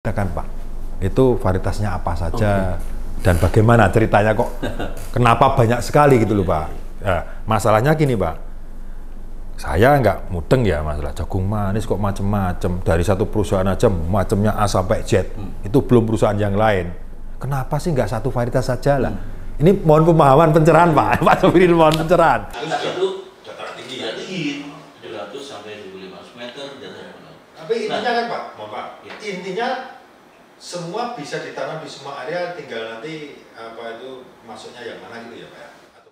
Kan Pak, itu varietasnya apa saja dan bagaimana ceritanya kok kenapa banyak sekali gitu loh Pak. Ya, masalahnya gini Pak, saya nggak mudeng ya masalah jagung manis kok macem-macem, dari satu perusahaan aja macamnya A sampai Z, itu belum perusahaan yang lain. Kenapa sih nggak satu varietas saja lah? Ini mohon pemahaman pencerahan Pak, Pak Sofirin mohon pencerahan. Itu dataran tinggi ya, tinggi 700 sampai 1.500 meter di atas permukaan. Tapi intinya kan Pak, mohon Pak, intinya semua bisa ditanam di semua area, tinggal nanti apa itu masuknya yang mana gitu ya Pak ya? Atau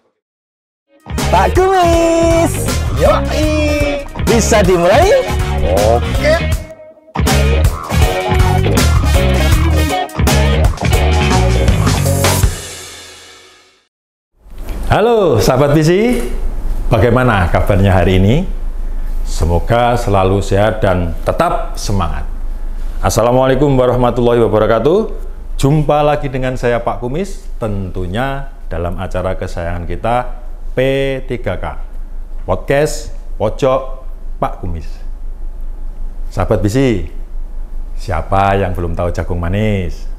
Pak Kumis, yoi, bisa dimulai? Oke. Halo sahabat visi, bagaimana kabarnya hari ini? Semoga selalu sehat dan tetap semangat. Assalamualaikum warahmatullahi wabarakatuh. Jumpa lagi dengan saya Pak Kumis, tentunya dalam acara kesayangan kita P3K, Podcast Pojok Pak Kumis. Sahabat visi, siapa yang belum tahu jagung manis?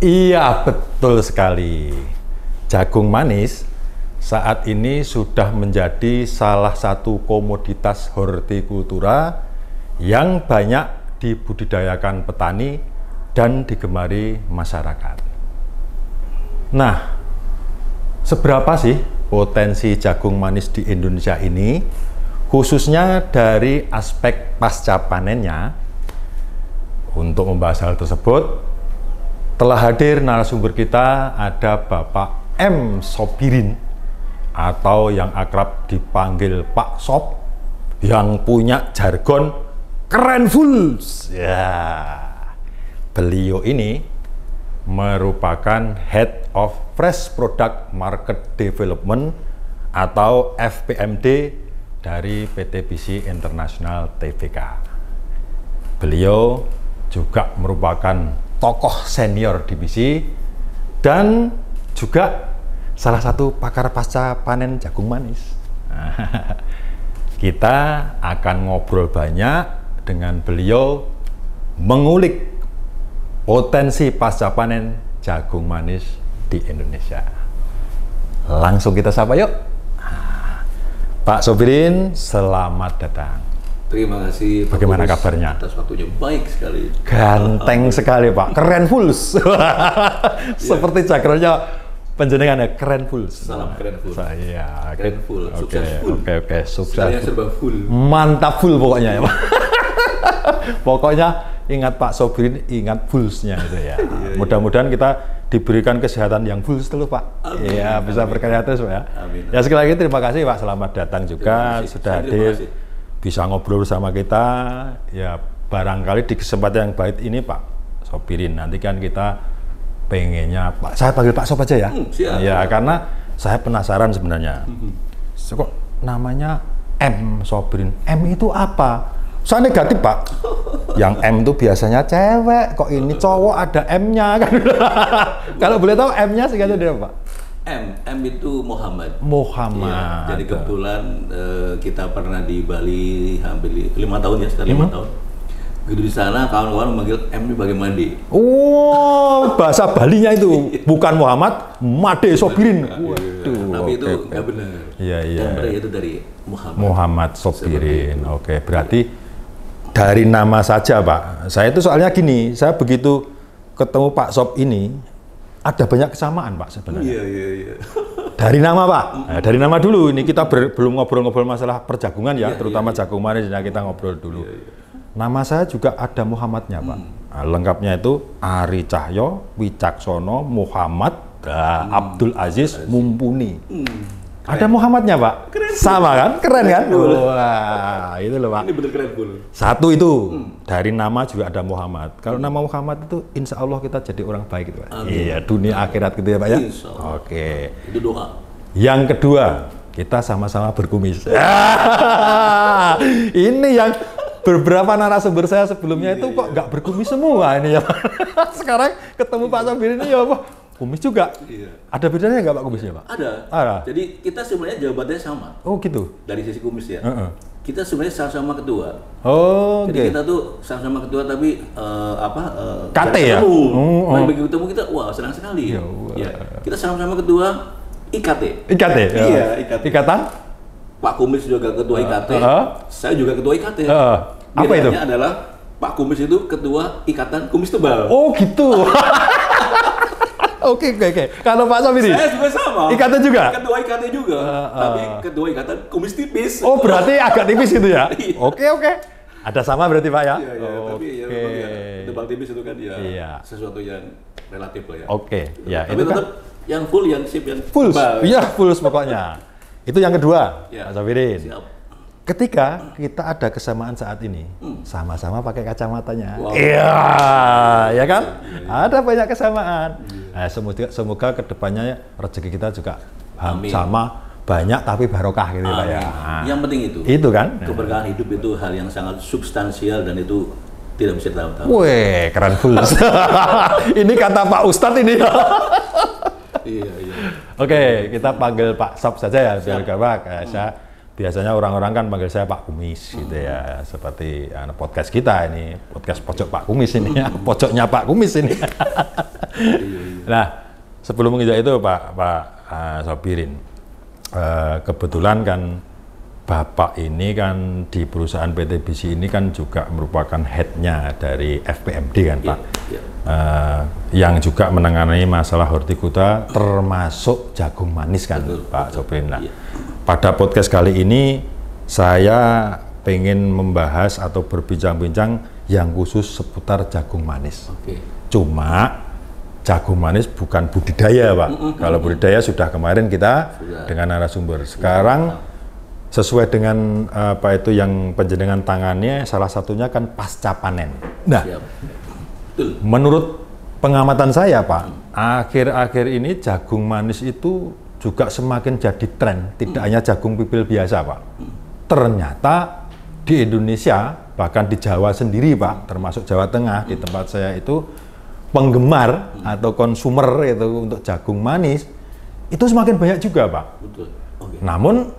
Iya, betul sekali. Jagung manis saat ini sudah menjadi salah satu komoditas hortikultura yang banyak dibudidayakan petani dan digemari masyarakat. Nah, seberapa sih potensi jagung manis di Indonesia ini, khususnya dari aspek pasca panennya? Untuk membahas hal tersebut, telah hadir narasumber kita, ada Bapak M. Sobirin, atau yang akrab dipanggil Pak Sob, yang punya jargon keren full. Ya, beliau ini merupakan Head of Fresh Product Market Development atau FPMD dari PT BC International Tbk. Beliau juga merupakan tokoh senior di BC dan juga salah satu pakar pasca panen jagung manis. Kita akan ngobrol banyak dengan beliau, mengulik potensi pasca panen jagung manis di Indonesia. Langsung kita sapa yuk. Pak Sobirin, selamat datang. Terima kasih. Bagaimana kabarnya? Atas waktunya baik sekali. Ganteng sekali Pak, keren full. Seperti jargonnya penjenengan ya, keren full. Salam keren full. Saya Keren full, sukses full. Oke, sukses. Semuanya serba full. Mantap full pokoknya ya Pak. Pokoknya ingat Pak Sobirin, ingat fullsnya itu ya. Mudah-mudahan kita diberikan kesehatan yang full terus Pak. Iya, bisa berkarya terus Pak ya. Amin. Ya sekali lagi terima kasih Pak, selamat datang juga, sudah hadir, bisa ngobrol sama kita. Ya barangkali di kesempatan yang baik ini Pak Sobirin, nanti kan kita pengennya Pak, saya panggil Pak Sob aja ya. Siap. Ya karena saya penasaran sebenarnya. Kok namanya M Sobirin? M itu apa? Saya negatif Pak. Yang M itu biasanya cewek, kok ini cowok ada M-nya kan. Kalau boleh tahu M-nya singkatnya dia Pak? M itu Muhammad. Muhammad. Iya, jadi kebetulan kita pernah di Bali hampir 5 tahun ya, sekitar 5 tahun. Gitu di sana kawan-kawan memanggil M ini bagai mandi. Oh, bahasa Balinya itu bukan Muhammad, Made Sobirin. Waduh. Tapi itu nggak benar. Iya. Yang benar itu dari Muhammad. Muhammad Sobirin. Oke, berarti dari nama saja Pak. Saya itu soalnya gini, saya begitu ketemu Pak Sob ini ada banyak kesamaan Pak sebenarnya. Iya. Dari nama Pak. Nah, dari nama dulu. Ini kita belum ngobrol-ngobrol masalah perjagungan ya, terutama jagung manis. Nah, kita ngobrol dulu. Nama saya juga ada Muhammadnya Pak. Nah, lengkapnya itu Ari Cahyo Wicaksono Muhammad Abdul Aziz Mumpuni. Ada Muhammadnya Pak. Keren. Sama kan? Keren kan? Wah, itu loh Pak. Ini bener keren full. Satu itu dari nama juga ada Muhammad. Kalau nama Muhammad itu insya Allah kita jadi orang baik gitu Pak. Iya, dunia akhirat gitu ya Pak ya. Oke. Itu doa. Yang kedua, kita sama-sama berkumis. Ini yang beberapa narasumber saya sebelumnya itu kok nggak berkumis semua ini ya Pak. Sekarang ketemu Pak Sobirin ini ya Pak, kumis juga. Iya. Ada bedanya nggak Pak kumisnya Pak? Ada. Ada. Jadi kita sebenarnya jawabannya sama. Oh gitu. Dari sisi kumis ya. Kita sebenarnya sama-sama ketua. Oh, Jadi kita tuh sama-sama ketua tapi KT ya? Begitu ketemu kita, wah senang sekali. Ya. Kita sama-sama ketua IKT. IKT? Iya, IKT. Ikatan? Pak Kumis juga ketua IKT, saya juga ketua IKT. Apa itu? Bedanya adalah Pak Kumis itu ketua Ikatan Kumis Tebal. Oh gitu. Oke. Kalau Pak Sopiri? Saya juga sama. Ikatan juga? Ketua IKT juga, tapi ketua Ikatan Kumis Tipis. Oh berarti agak tipis itu ya? Iya. Oke. Ada sama berarti Pak ya? Iya, tapi ya memang ya, tebal tipis itu kan ya sesuatu yang relatif lah ya. Oke, ya tapi itu tetap kan yang full, yang sip, yang full. tebal. Iya full pokoknya. Itu yang kedua, Ya. Pak Sopirin. Siap. Ketika kita ada kesamaan saat ini, sama-sama pakai kacamatanya. Wow. Iya, ya kan? Ada banyak kesamaan. Nah, semoga kedepannya rezeki kita juga Amin. sama, banyak tapi barokah gitu Pak ya. Nah, Yang penting itu. itu kan? Keberkahan hidup itu hal yang sangat substansial dan itu tidak bisa tahu-tahu. Weh, keren full. Ini kata Pak Ustadz ini. Iya. Oke, kita panggil Pak Sob saja ya, biar gampang. Saya biasanya orang-orang kan panggil saya Pak Kumis gitu ya, seperti podcast kita ini, podcast pojok Pak Kumis ini, pojoknya Pak Kumis ini. Nah, sebelum menginjak itu Pak Sopirin, kebetulan kan Bapak ini kan di perusahaan PT BC ini kan juga merupakan headnya dari FPMD kan Pak, yang juga menangani masalah hortikultura termasuk jagung manis kan. Betul, Pak Sopirin. Nah, pada podcast kali ini saya pengen membahas atau berbincang-bincang yang khusus seputar jagung manis. Cuma jagung manis bukan budidaya Pak. Kalau budidaya sudah kemarin kita dengan narasumber. Sekarang sesuai dengan apa itu yang penjenengan tangannya, salah satunya kan pasca panen. Nah, menurut pengamatan saya Pak, akhir-akhir ini jagung manis itu juga semakin jadi tren, tidak hanya jagung pipil biasa Pak. Ternyata di Indonesia, bahkan di Jawa sendiri Pak, termasuk Jawa Tengah, di tempat saya itu penggemar atau konsumer itu untuk jagung manis itu semakin banyak juga Pak. Namun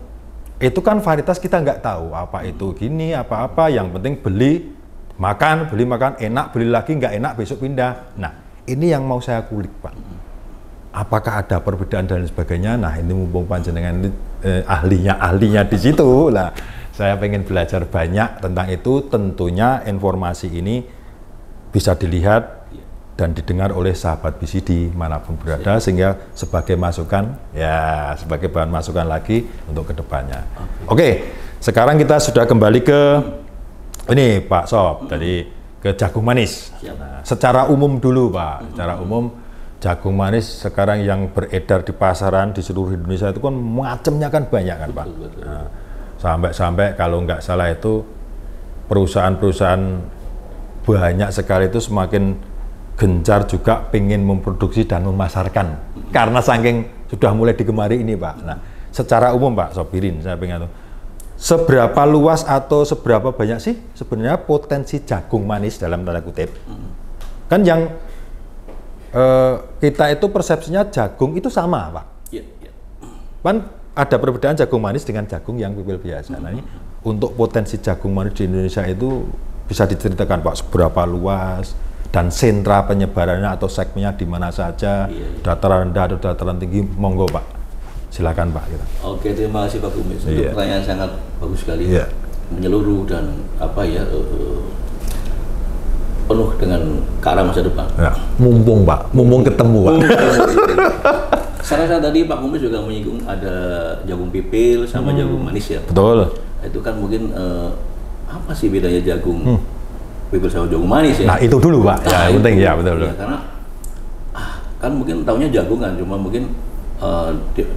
itu kan varietas kita nggak tahu apa itu gini apa-apa, yang penting beli makan, enak, beli lagi nggak enak besok pindah. Nah ini yang mau saya kulik Pak. Apakah ada perbedaan dan sebagainya? Nah ini mumpung panjenengan ini ahlinya di situ lah. Saya pengen belajar banyak tentang itu. Tentunya informasi ini bisa dilihat dan didengar oleh sahabat BCD manapun berada, sehingga sebagai masukan, ya sebagai bahan masukan lagi untuk kedepannya. Oke, sekarang kita sudah kembali ke ini Pak Sob, tadi ke jagung manis. Nah, secara umum dulu Pak, secara umum jagung manis sekarang yang beredar di pasaran di seluruh Indonesia itu kan macamnya kan banyak kan Pak. Nah, sampai kalau nggak salah itu perusahaan-perusahaan banyak sekali itu semakin gencar juga pengen memproduksi dan memasarkan karena saking sudah mulai digemari ini Pak. Nah, secara umum Pak Sopirin, saya pengen tahu seberapa luas atau seberapa banyak sih sebenarnya potensi jagung manis dalam tanda kutip. Kan yang kita itu persepsinya jagung itu sama Pak. Kan ada perbedaan jagung manis dengan jagung yang pipil biasa. Nah, ini untuk potensi jagung manis di Indonesia itu bisa diceritakan Pak seberapa luas dan sentra penyebarannya atau segmennya di mana saja, dataran rendah atau dataran tinggi, monggo Pak. Silakan Pak. Gitu. Oke, terima kasih Pak Kumis. Itu pertanyaan sangat bagus sekali, menyeluruh dan apa ya penuh dengan ke arah masa depan. Ya, mumpung Pak, mumpung ketemu Pak. Saya tadi Pak Kumis juga menyinggung ada jagung pipil sama jagung manis ya. Betul. Itu kan mungkin apa sih bedanya jagung pipil sama jagung manis ya? Nah itu dulu Pak, ya penting ya betul. Ya, karena kan mungkin taunya jagung kan, cuma mungkin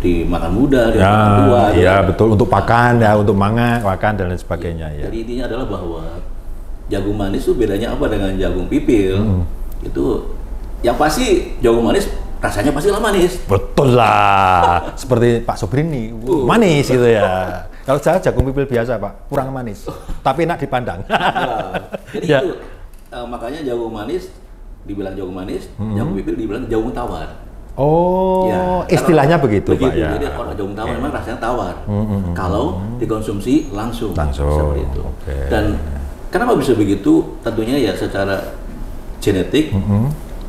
dimakan muda, dimakan tua. Iya betul, untuk pakan ya, untuk makan dan lain sebagainya. Ya. Jadi intinya adalah bahwa jagung manis itu bedanya apa dengan jagung pipil? Itu yang pasti jagung manis rasanya pastilah manis. Betul lah, seperti Pak Sopirin nih, manis gitu ya. Kalau saya jagung pipil biasa Pak, kurang manis, tapi enak dipandang. Jadi itu makanya jagung manis dibilang jagung manis, jagung pipil dibilang jagung tawar. Oh, Ya, istilahnya begitu, Pak ya. Jadi kalau jagung tawar memang rasanya tawar. Kalau dikonsumsi langsung. Seperti itu. Dan kenapa bisa begitu? Tentunya ya secara genetik,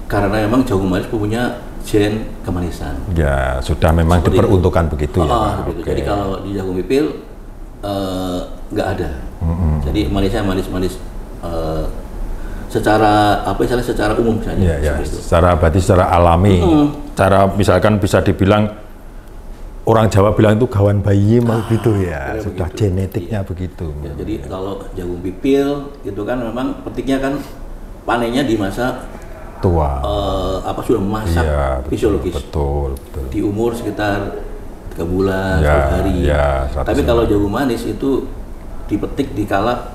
karena memang jagung manis punya gen kemanisan. Ya, sudah memang Seperti diperuntukkan begitu ya, Pak. Begitu. Jadi kalau di jagung pipil nggak ada. Jadi manisnya manis-manis secara apa istilahnya secara umum saja. Ya, berarti secara alami. Cara misalkan bisa dibilang orang Jawa bilang itu gawan bayi mau gitu ya. Sudah begitu. genetiknya begitu. Ya, jadi kalau jagung pipil itu kan memang petiknya kan panennya di masa Tua. sudah memasak fisiologis. Betul. Di umur sekitar 3 bulan, 1 Ya, hari. ya, 100 Tapi kalau jagung manis itu dipetik di kala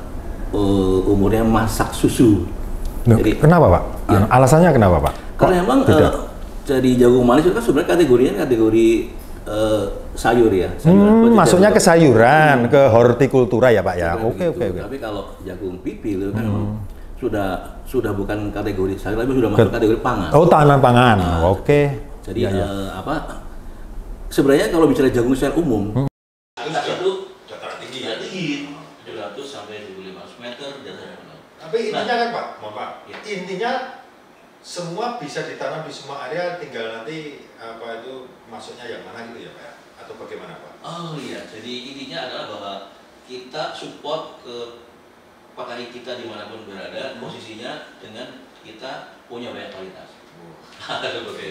umurnya masak susu. Jadi, kenapa, Pak? Ya. Alasannya kenapa, Pak? Karena memang jadi jagung manis itu kan sebenarnya kategorinya kategori sayur ya. Masuknya ke sayuran, ke hortikultura ya, Pak ya. Oke. Tapi kalau jagung pipil itu kan memang sudah bukan kategori sayur, tapi sudah masuk kategori pangan. Oh, tahanan pangan. Oke. Jadi sebenarnya kalau bicara jagung secara umum, Itu dataran tinggi ya. 700 sampai 1.500 meter di atas permukaan. Tapi intinya kan Pak, mohon Pak, Ya. intinya semua bisa ditanam di semua area, tinggal nanti masuknya yang mana gitu ya Pak ya? Atau bagaimana Pak? Oh iya, jadi intinya adalah bahwa kita support ke petani kita dimanapun berada, posisinya dengan kita punya banyak kualitas. Oke,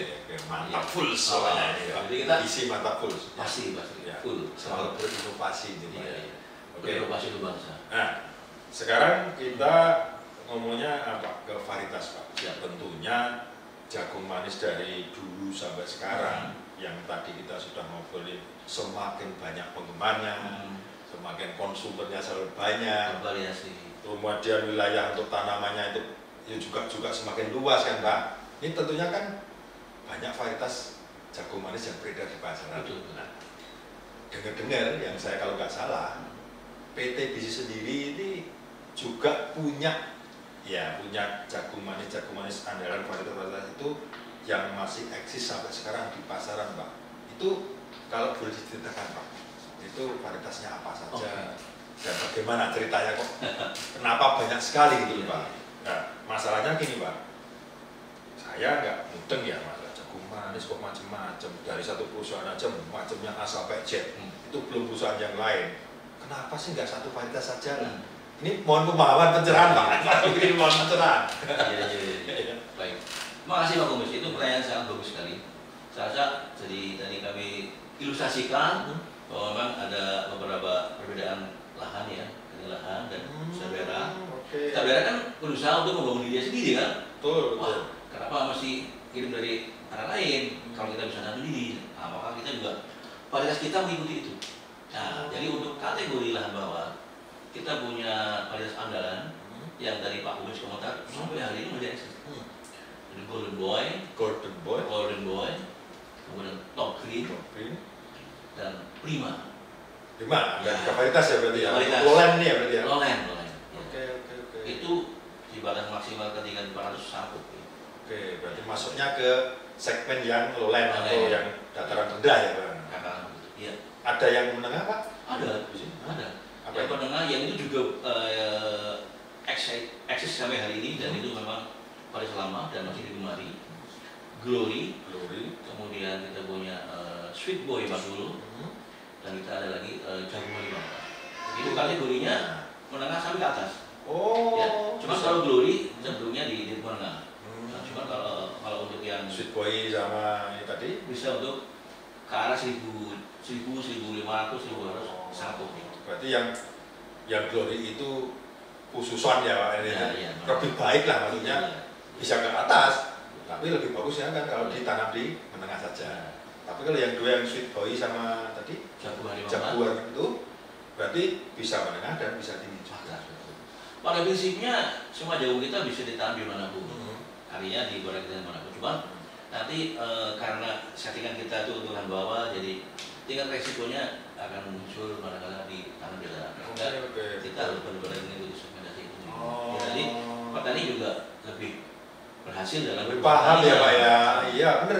mantap full soalnya ini Pak. Jadi kita isi mantap full. pasti Ya, full. selalu berinovasi gitu Pak. Iya, ya. iya. Oke. Berinovasi untuk bangsa. Nah, sekarang kita ngomongnya apa? Ke varietas Pak. Ya tentunya jagung manis dari dulu sampai sekarang yang tadi kita sudah ngobrolin semakin banyak penggemarnya, semakin konsumennya selalu banyak. Variasi. Kemudian wilayah untuk tanamannya itu juga semakin luas kan Pak. Ini tentunya kan banyak varietas jagung manis yang beredar di pasaran. Betul. Nah, dengar-dengar yang saya kalau nggak salah, PT BC sendiri ini juga punya jagung manis andalan varietas itu yang masih eksis sampai sekarang di pasaran Pak. Itu kalau boleh diceritakan Pak, itu varietasnya apa saja dan bagaimana ceritanya kok kenapa banyak sekali gitu Pak. Nah, masalahnya gini Pak, saya nggak mudeng ya masalah jagung manis kok macam-macam, dari satu perusahaan aja macamnya A sampai Z, itu belum perusahaan yang lain. Kenapa sih nggak satu varietas saja? Ini mohon pemahaman pencerahan Pak. Ini mohon pencerahan. Iya. Baik. Makasih Pak Komis, itu pertanyaan sangat bagus sekali. Saya rasa jadi tadi kami ilustrasikan bahwa memang ada beberapa perbedaan lahan ya, lahan dan Sabera. Sabera kan berusaha untuk membangun diri sendiri kan. Betul. Wah, kenapa mesti kirim dari arah lain? Kalau kita bisa nanam sendiri, apakah kita juga varietas kita mengikuti itu? Nah, jadi untuk kategori lahan bawah kita punya varietas andalan yang dari Pak Komis komentar sampai hari ini masih eksis. Jadi Golden Boy, kemudian Top Green, dan Prima. 5, ada 3 varietas ya berarti ya. Varietas. Lowland ini ya berarti ya. Lowland. Oke. Itu di batas maksimal ke 3.400 sangkut. Oke, berarti masuknya ke segmen yang lowland atau Lowland. yang dataran rendah ya Pak. Katakan begitu. Iya. Ada yang menengah Pak? Ada. Apa Yang itu? penengah yang itu juga eksis sampai hari ini dan itu memang paling lama dan masih digemari. Glory, kemudian kita punya Sweet Boy 40, dan kita ada lagi Jagung Malimau. Itu kategorinya menengah sampai ke atas. Oh. Ya, cuma kalau Glory cenderungnya di menengah. Nah, cuma kalau untuk yang Sweet Boy sama ini tadi bisa untuk ke arah 1.500, 1.200 satu. berarti yang Glory itu khususan ya Pak ini. Iya. Lebih baik lah maksudnya Iya. bisa ke atas, tapi lebih bagus ya kan kalau ditanam di menengah saja. Tapi kalau yang dua yang Sweet Boy sama tadi Jaguar itu berarti bisa menengah dan bisa tinggi juga. Pada prinsipnya semua jagung kita bisa ditanam di manapun. Artinya di goreng kita manapun. Cuma nanti karena settingan kita itu untuk lahan bawah, jadi tingkat resikonya akan muncul manakala di tanam di dalam. Kita harus benar-benar mengikuti rekomendasi itu. Ya, jadi petani juga lebih berhasil dalam Lebih paham ya Pak ya. Iya bener.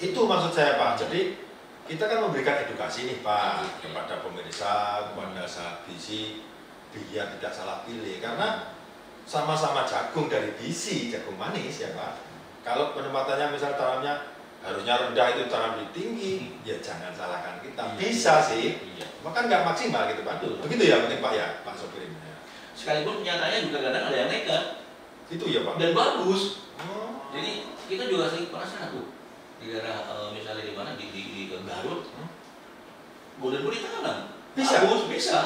Itu maksud saya Pak. Jadi kita kan memberikan edukasi nih Pak kepada pemirsa, kepada sahabat biji biar tidak salah pilih karena sama-sama jagung dari biji, jagung manis ya Pak. Kalau penempatannya misal tanamnya harusnya rendah itu tanam di tinggi, ya jangan salahkan kita. Bisa sih, maka nggak maksimal gitu Pak. Begitu ya mungkin Pak ya, Pak Sopir. Sekalipun nyatanya juga kadang ada yang nekat. Itu ya Pak. Dan bagus. Jadi kita juga sering perasaan tuh di daerah misalnya di mana di Garut, Golden Boy ditanam. Bisa. Bagus, bisa.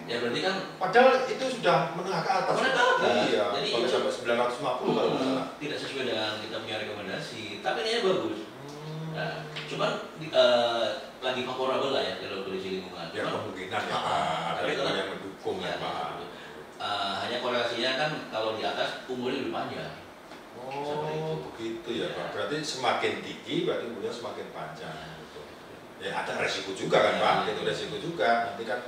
Ya berarti kan. Padahal itu sudah menengah ke atas. Menengah ke atas. Iya. Jadi kalau itu sampai 950 kalau nggak salah. tidak sesuai dengan kita punya rekomendasi, tapi ini bagus. Nah, cuman lagi favorable lah ya kalau kondisi lingkungan. Ya kemungkinan ya Pak. Ada yang mendukung ya Pak. Hanya korelasinya kan kalau di atas umurnya lebih panjang. Oh, begitu ya Pak. Berarti semakin tinggi berarti umurnya semakin panjang. Ya ada resiko juga kan Pak. Itu resiko juga. Nanti kan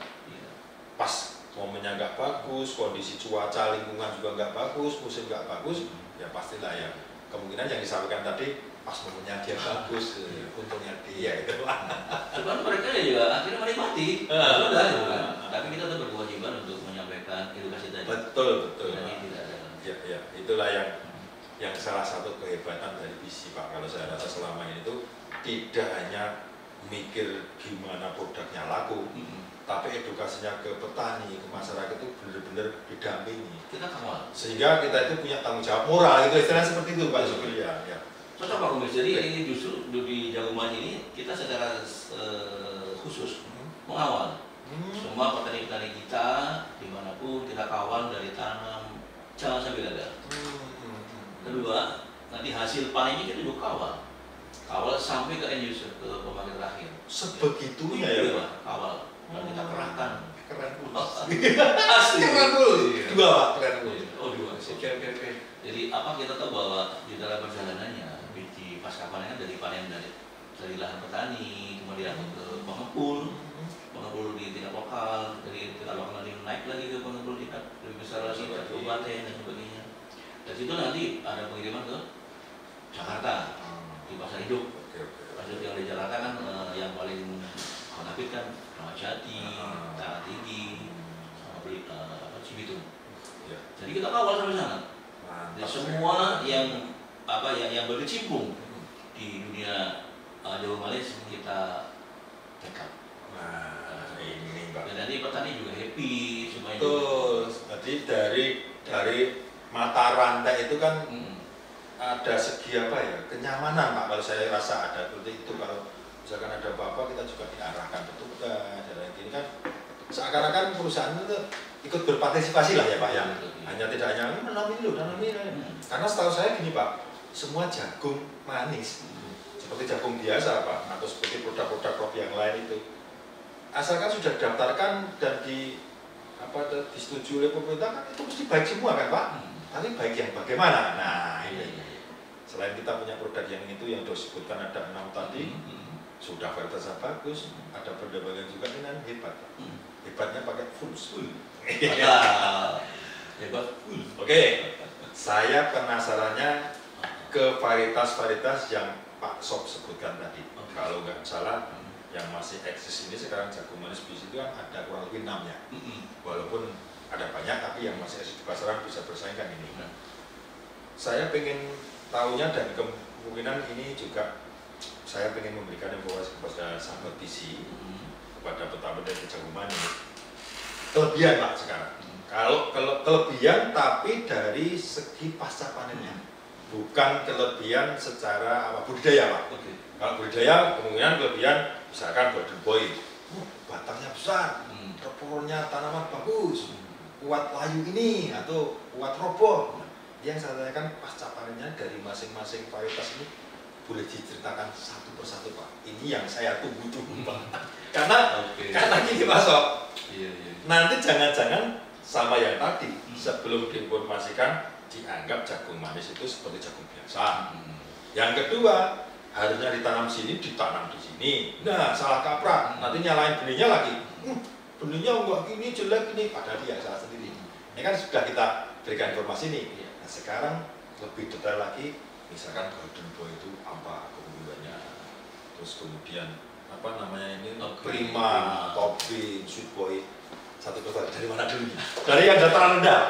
pas momennya nggak bagus, kondisi cuaca lingkungan juga nggak bagus, musim nggak bagus, ya pastilah ya kemungkinan yang disampaikan tadi pas momennya dia bagus, untungnya dia itu. Cuman mereka ya juga akhirnya menikmati. Sudah, gitu kan. Tapi kita tetap berkewajiban untuk menyampaikan edukasi tadi. Betul betul. Ya. Itulah yang salah satu kehebatan dari biji Pak. Kalau saya rasa selama ini itu tidak hanya mikir gimana produknya laku, tapi edukasinya ke petani, ke masyarakat itu benar-benar didampingi. Kita kawal. Sehingga kita itu punya tanggung jawab moral, itu istilahnya seperti itu Pak Sopir ya. Cocok Pak Kumis. Jadi ini justru di Jagoman ini kita secara khusus mengawal semua petani-petani kita dimanapun kita kawal dari tanam jangan sampai gagal. Kedua, nanti hasil panennya kita juga kawal sampai ke end user, ke pemakai terakhir. Sebegitunya ya Pak. Kawal. Dan kita kerahkan. Keren Asli. Keren dulu. Dua Pak, keren dulu. Oh dua. Oke. Jadi apa kita tahu bahwa di dalam perjalanannya biji pasca panen dari panen dari lahan petani, kemudian ke pengepul di tingkat lokal, dari tingkat lokal nanti naik lagi ke pengepul tingkat lebih besar lagi ke kabupaten dan sebagainya. Dari situ nanti ada pengiriman ke Jakarta di pasar hidup. Pasar yang di Jakarta kan yang paling menakut kan Ramat Jati, Tanah Tinggi, sama Cibitung. Jadi kita kawal sampai sana. Jadi semua yang berkecimpung di dunia Jawa Malaysia kita backup. Nah, ini Pak. Dan nanti petani juga happy semuanya. Betul. Jadi dari mata rantai itu kan ada segi apa ya, kenyamanan Pak. Kalau saya rasa ada seperti itu. Kalau misalkan ada apa-apa kita juga diarahkan petugas dan lain-lain kan seakan-akan perusahaan itu ikut berpartisipasi lah ya Pak ya. Hanya tidak hanya nanam ini. Karena setahu saya gini Pak, semua jagung manis seperti jagung biasa Pak atau seperti produk-produk crop yang lain itu asalkan sudah didaftarkan dan disetujui oleh pemerintah kan itu mesti baik semua kan Pak. Tapi baik yang bagaimana? Nah ini selain kita punya produk yang itu yang disebutkan ada 6 tadi sudah varietasnya bagus, ada perdagangan juga dengan hebat. Hebatnya pakai full. Hebat full. Oke, saya penasarannya ke varietas-varietas yang Pak Sob sebutkan tadi. Kalau nggak salah yang masih eksis ini sekarang jagung manis biji itu kan ada kurang lebih 6-nya. Walaupun ada banyak tapi yang masih eksis di pasaran bisa bersaingkan ini. Saya pengen tahunya dan kemungkinan ini juga saya pengen memberikan informasi kepada sahabat biji, kepada petani dan jagung manis. Kelebihan Pak sekarang. Kalau kelebihan tapi dari segi pasca panennya, bukan kelebihan secara budidaya Pak. Kalau budidaya kemungkinan kelebihan misalkan Golden Boy, batangnya besar, repornya tanaman bagus, kuat layu ini atau kuat roboh. Yang saya tanyakan pasca panennya dari masing-masing varietas ini boleh diceritakan satu persatu Pak. Ini yang saya tunggu Pak. Karena gini Pak Sob, nanti jangan-jangan sama yang tadi sebelum diinformasikan dianggap jagung manis itu seperti jagung biasa. Yang kedua harusnya ditanam sini, ditanam di sini. Nah salah kaprah, nanti nyalain benihnya lagi. Benihnya enggak gini jelek ini, padahal dia salah sendiri. Ini kan sudah kita berikan informasi nih. Nah sekarang lebih detail lagi misalkan Golden Boy itu apa keunggulannya, terus kemudian apa namanya ini Prima, Top Bean, Sweet Boy, satu persatu dari mana dulu? Dari yang dataran rendah.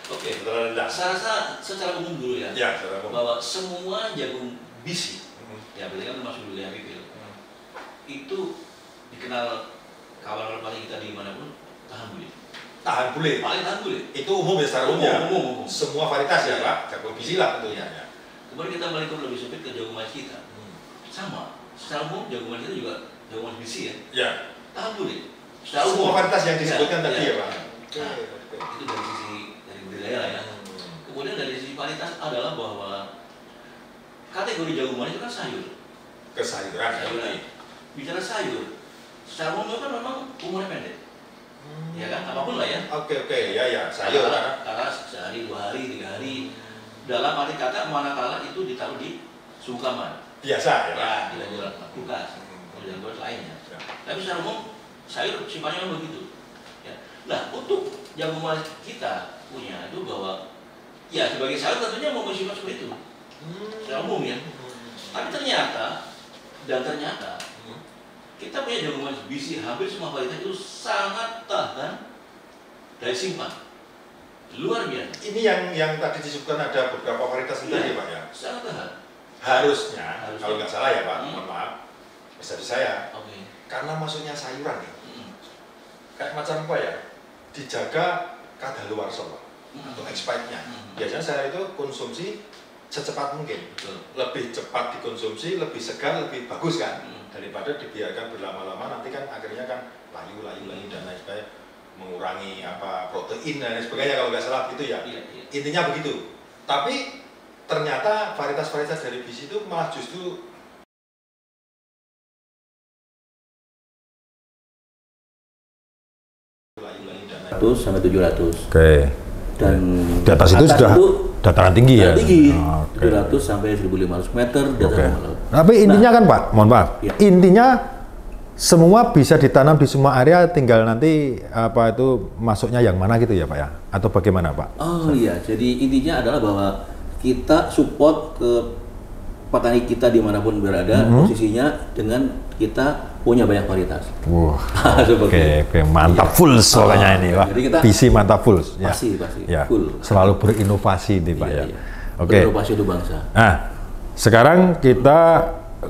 Oke, dataran rendah. Saya rasa secara umum dulu ya, Ya, secara umum. bahwa semua jagung bisi, ya berarti kan termasuk dulu ya Bipil, itu dikenal kawan-kawan paling kita dimanapun tahan buli. Tahan bule. Paling tahan buli. Itu umum ya secara umum. Umum. Semua varietas ya Iya. Pak, jagung bisi lah tentunya. Iya. Kemudian kita balik lebih sempit ke jagung manis kita. Sama, secara umum jagung manis kita juga jagung manis bisi ya. Ya. Tahan buli. Secara umum. Semua varietas yang disebutkan Ya, tadi ya. ya Pak. Nah, itu dari sisi dari budidaya lah ya. Kemudian dari sisi varietas adalah bahwa kategori jagung manis itu kan sayur. Kesayuran. Sayuran. Bicara sayur, secara umum kan memang umurnya pendek. Ya kan, apapun lah ya. Oke, ya, sayur Karena sehari, 2 hari, 3 hari. Dalam arti kata manakala itu ditaruh di suhu kamar. biasa ya Pak. Ya, tidak jalan kulkas, kemudian buat lainnya. Ya. Tapi secara umum sayur simpannya memang begitu. Ya. Nah, untuk jagung manis kita punya itu bahwa ya sebagai sayur tentunya mau bersifat seperti itu. Secara umum ya. Tapi ternyata kita punya jagung manis bisi hampir semua varietas itu sangat tahan dari simpan. Luar biasa. Ini yang tadi disebutkan ada beberapa varietas itu tadi Pak ya. Sangat tahan. Harusnya, Harusnya. kalau nggak salah ya Pak, mohon maaf, persepsi saya, Oke. karena masuknya sayuran nih, kayak macam apa ya, dijaga kadaluarsa Pak, atau expirednya. Biasanya saya itu konsumsi secepat mungkin, Betul. lebih cepat dikonsumsi, lebih segar, lebih bagus kan, daripada dibiarkan berlama-lama nanti kan akhirnya kan layu dan lain sebagainya, mengurangi apa protein dan lain sebagainya kalau nggak salah gitu ya. Iya. Intinya begitu. Tapi ternyata varietas-varietas dari bisi itu malah justru layu dan lain. 100 sampai 700. Oke. Dan Di atas itu sudah dataran tinggi ya? tinggi. Oh, oke. 700 sampai 1500 meter di atas Oke. permukaan laut. Tapi intinya kan Pak, mohon maaf. Ya. Intinya semua bisa ditanam di semua area, tinggal nanti apa itu masuknya yang mana gitu ya Pak ya? Atau bagaimana Pak? Oh iya, jadi intinya adalah bahwa kita support ke petani kita dimanapun berada, posisinya dengan kita punya banyak varietas. Wah, Seperti oke, mantap full pokoknya ini Pak. jadi kita Visi mantap full. Ya. pasti Ya. full. Selalu berinovasi nih Pak Iya, ya. iya. Oke. Berinovasi untuk bangsa. Nah, sekarang kita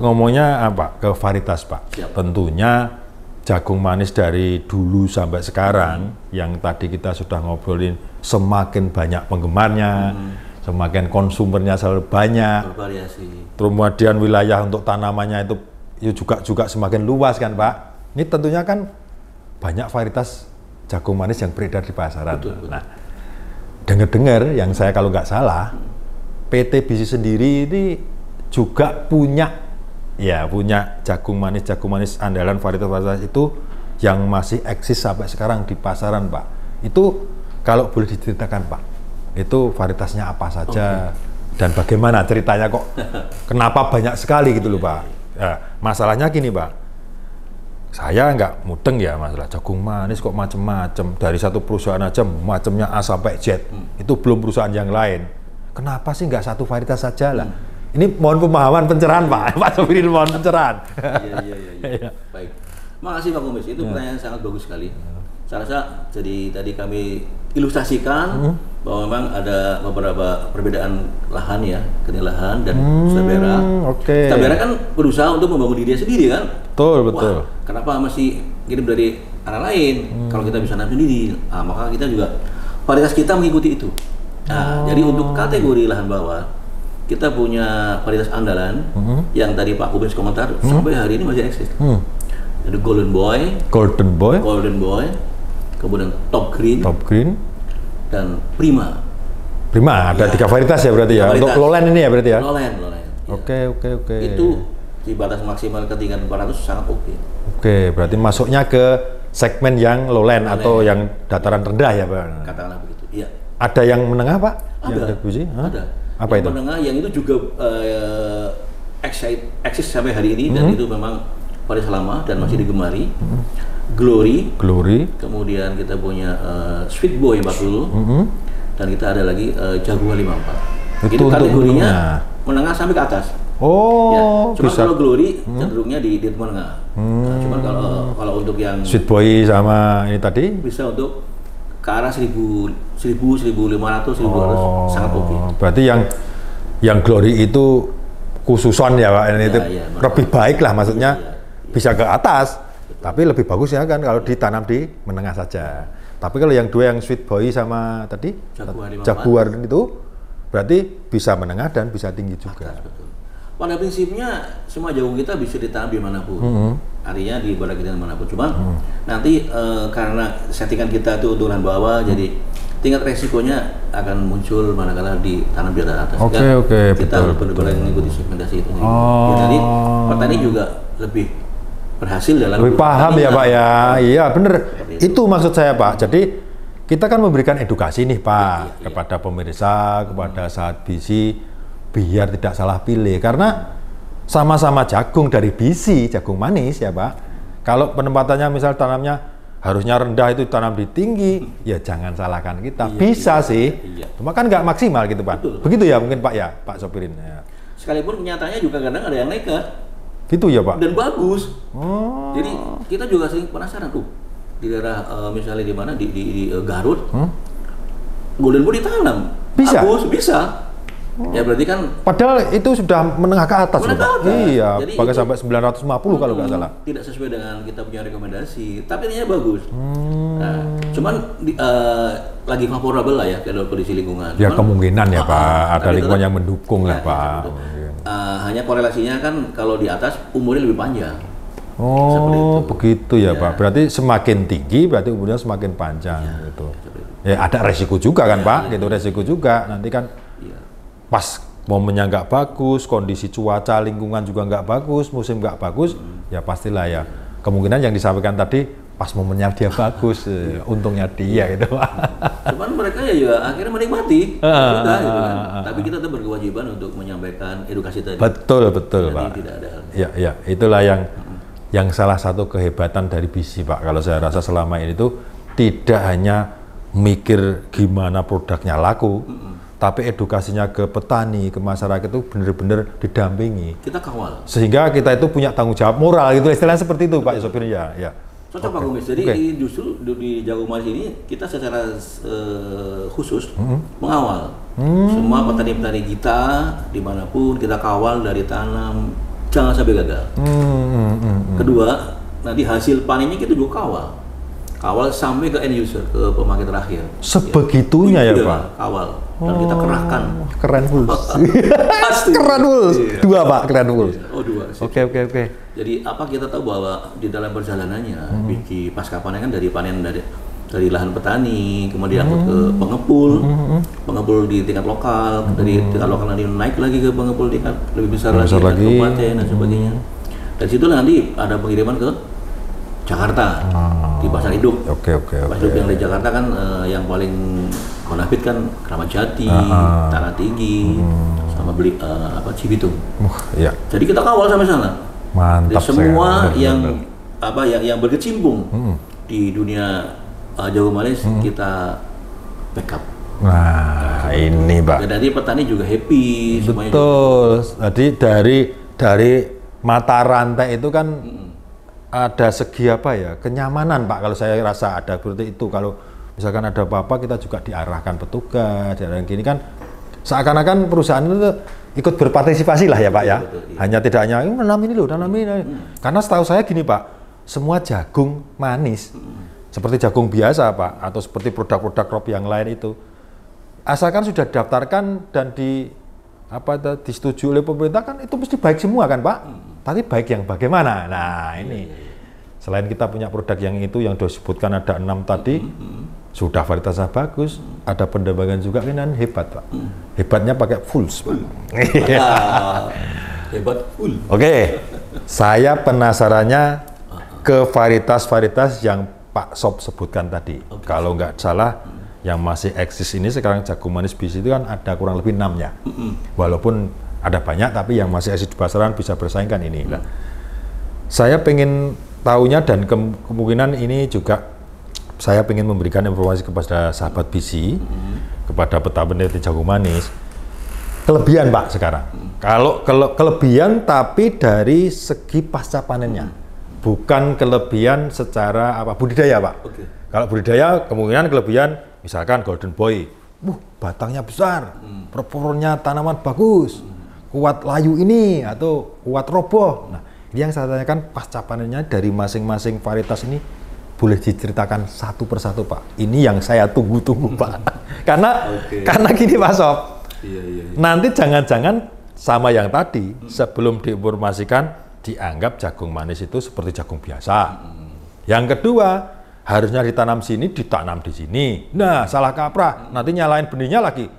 ngomongnya apa? Ke varietas Pak. Siap. Tentunya jagung manis dari dulu sampai sekarang yang tadi kita sudah ngobrolin semakin banyak penggemarnya, semakin konsumernya selalu banyak. Bervariasi. Kemudian wilayah untuk tanamannya itu juga semakin luas kan Pak. Ini tentunya kan banyak varietas jagung manis yang beredar di pasaran. Betul. Nah, dengar-dengar yang saya kalau nggak salah, PT Bisi sendiri ini juga punya jagung manis andalan varietas itu yang masih eksis sampai sekarang di pasaran Pak. Itu kalau boleh diceritakan Pak, itu varietasnya apa saja dan bagaimana ceritanya kok kenapa banyak sekali gitu loh Pak. Ya, masalahnya gini Pak, saya nggak mudeng ya masalah jagung manis kok macem-macem, dari satu perusahaan aja macamnya A sampai Z, itu belum perusahaan yang lain. Kenapa sih nggak satu varietas saja lah? Ini mohon pemahaman pencerahan Pak, Pak Sofirin mohon pencerahan. Iya. Baik. Makasih Pak Kombes, itu pertanyaan yang sangat bagus sekali. Saya rasa jadi tadi kami ilustrasikan bahwa memang ada beberapa perbedaan lahan ya, lahan dan Stabera. Oke. Stabera kan berusaha untuk membangun dirinya sendiri kan. Betul. Wah, kenapa masih kirim dari arah lain? Kalau kita bisa nanam sendiri, maka kita juga varietas kita mengikuti itu. Nah, jadi untuk kategori lahan bawah kita punya varietas andalan yang tadi Pak Kubens komentar sampai hari ini masih eksis. Ada Golden Boy, kemudian Top Green, dan Prima. Ada 3 varietas ya berarti ya. Untuk lowland ini ya berarti ya. Lowland. Oke. Itu di batas maksimal ketinggian 400 sangat oke. Oke, berarti masuknya ke segmen yang lowland atau yang dataran rendah ya Pak. Katakanlah begitu. Iya. Ada yang menengah Pak? Ada. Ada. Apa yang itu? menengah yang itu juga eksis sampai hari ini dan itu memang varietas lama dan masih digemari. Glory. Kemudian kita punya Sweet Boy 40. Dan kita ada lagi Jaguar 54. Itu kategorinya menengah sampai ke atas. Oh, Ya, cuma bisa. kalau Glory cenderungnya di menengah. Nah, cuman kalau untuk yang Sweet Boy sama ini tadi? bisa untuk ke arah 1000, 1500, 1200 sangat oke. Berarti yang Glory itu khususon ya Pak, ini Ya, itu ya, lebih baik lah maksudnya Iya, iya. bisa ke atas, tapi lebih bagus ya kan kalau ditanam di menengah saja. Tapi kalau yang dua yang Sweet Boy sama tadi Jaguar 54. Jaguar itu berarti bisa menengah dan bisa tinggi juga. Atas, betul. Pada prinsipnya semua jagung kita bisa ditanam dimanapun, artinya di badak kita dimanapun. Cuma nanti karena settingan kita itu untuk lahan bawah, jadi tingkat resikonya akan muncul manakala ditanam di atas. Oke, Sehingga oke, kita betul, benar-benar mengikuti segmentasi itu. Oh. Ya, jadi petani juga lebih berhasil dalam Lebih paham ya Pak ya, iya bener. Seperti Itu maksud saya Pak. Jadi kita kan memberikan edukasi nih Pak Iya. kepada pemirsa, kepada saat bisi biar tidak salah pilih. Karena sama-sama jagung dari bisi, jagung manis ya Pak. Kalau penempatannya misal tanamnya harusnya rendah itu tanam di tinggi, ya jangan salahkan kita. Iya, Bisa iya, sih, iya. cuma kan nggak maksimal gitu Pak. Betul. Begitu ya mungkin Pak ya, Pak Sopirin. Ya. Sekalipun kenyataannya juga kadang ada yang nekat Gitu ya Pak. dan bagus. Oh. Jadi kita juga sering penasaran tuh di daerah misalnya di mana di Garut, Golden Boy ditanam. Bisa? Bagus, bisa. Ya berarti kan Padahal itu sudah menengah ke atas loh, Menengah Pak. ke atas. Iya, Jadi pakai itu- sampai 950 kalau nggak salah. tidak sesuai dengan kita punya rekomendasi, tapi artinya bagus. Hmm. Nah, cuman lagi favorable lah ya kalau kondisi lingkungan. Ya Cuman, kemungkinan ya Pak, ada tapi lingkungan tetap- yang mendukung lah Ya, Pak. betul. Hanya korelasinya kan kalau di atas umurnya lebih panjang. Seperti Oh, itu. begitu ya, Ya. Pak. Berarti semakin tinggi berarti umurnya semakin panjang gitu. Seperti itu. Ya ada resiko juga kan Ya, Pak, ya. gitu resiko juga. Nanti kan Iya. pas momennya nggak bagus, kondisi cuaca lingkungan juga nggak bagus, musim nggak bagus, ya pastilah ya. Kemungkinan yang disampaikan tadi pas momennya dia bagus, untungnya dia gitu Pak. Cuman mereka ya juga akhirnya menikmati, sudah gitu kan. Tapi kita tetap berkewajiban untuk menyampaikan edukasi tadi. Betul Jadi Pak. tidak ada hal. Ya, ya, itulah yang salah satu kehebatan dari bisi Pak. Kalau saya rasa selama ini tuh tidak hanya mikir gimana produknya laku, tapi edukasinya ke petani, ke masyarakat itu benar-benar didampingi. Kita kawal. Sehingga kita itu punya tanggung jawab moral gitu, istilahnya seperti itu Pak Sopir ya. Ya. Cocok Pak Kumis. Jadi Oke. ini justru di Jagung Manis ini kita secara khusus mengawal semua petani-petani kita dimanapun kita kawal dari tanam jangan sampai gagal. Kedua, nanti hasil panennya kita juga kawal sampai ke end user, ke pemakai terakhir. Sebegitunya ya Iya, Pak. Kawal dan kita kerahkan. Keren Wuls. Pasti. Keren Wuls. Iya. Dua Pak, keren Wuls. Oh dua. sih. Oke. Jadi apa kita tahu bahwa di dalam perjalanannya biji pasca panen kan dari panen dari lahan petani, kemudian diangkut ke pengepul di tingkat lokal, dari tingkat lokal nanti naik lagi ke pengepul tingkat lebih besar lagi, besar lagi. kabupaten dan sebagainya. Dari situ nanti ada pengiriman ke Jakarta di pasar induk. Oke. Pasar induk yang di Jakarta kan yang paling konafit kan Kramat Jati, Tanah Tinggi, sama beli Cibitung. Ya. Jadi kita kawal sampai sana. Mantap Jadi semua sekali. yang berkecimpung di dunia jagung manis kita backup. Nah, ini Pak. Jadi petani juga happy semuanya. Betul. Jadi dari mata rantai itu kan ada segi apa ya? Kenyamanan Pak, kalau saya rasa ada seperti itu. Kalau misalkan ada apa-apa kita juga diarahkan petugas, dan gini kan seakan-akan perusahaan itu ikut berpartisipasi lah ya Pak ya. Betul, iya. Hanya tidak hanya nanam ini loh, nanam ini. Karena setahu saya gini Pak, semua jagung manis seperti jagung biasa Pak, atau seperti produk-produk crop yang lain itu, asalkan sudah didaftarkan dan disetujui oleh pemerintah kan itu mesti baik semua kan Pak. Tapi baik yang bagaimana? Nah ini selain kita punya produk yang itu yang disebutkan ada 6 tadi, sudah varietasnya bagus, ada pendampingan juga kan hebat Pak. Hebatnya pakai fulls Pak. Hebat full. Oke, saya penasarannya ke varietas-varietas yang Pak Sob sebutkan tadi. Kalau nggak salah, yang masih eksis ini sekarang jagung manis bisi itu kan ada kurang lebih 6-nya. Walaupun ada banyak, tapi yang masih eksis di pasaran bisa bersaing kan ini. Nah, saya pengen tahunya dan kemungkinan ini juga saya pengen memberikan informasi kepada sahabat bisi, kepada petani jagung manis. Kelebihan Pak sekarang. Kalau kelebihan tapi dari segi pasca panennya. Bukan kelebihan secara apa budidaya Pak. Oke. Kalau budidaya kemungkinan kelebihan misalkan Golden Boy. Batangnya besar, propornya tanaman bagus, kuat layu ini atau kuat roboh. Nah, ini yang saya tanyakan pasca panennya dari masing-masing varietas ini boleh diceritakan satu persatu Pak. Ini yang saya tunggu-tunggu Pak. Karena gini Pak Sob. Iya. Nanti jangan-jangan sama yang tadi sebelum diinformasikan dianggap jagung manis itu seperti jagung biasa. Yang kedua, harusnya ditanam sini, ditanam di sini. Nah, salah kaprah. Nanti nyalain benihnya lagi.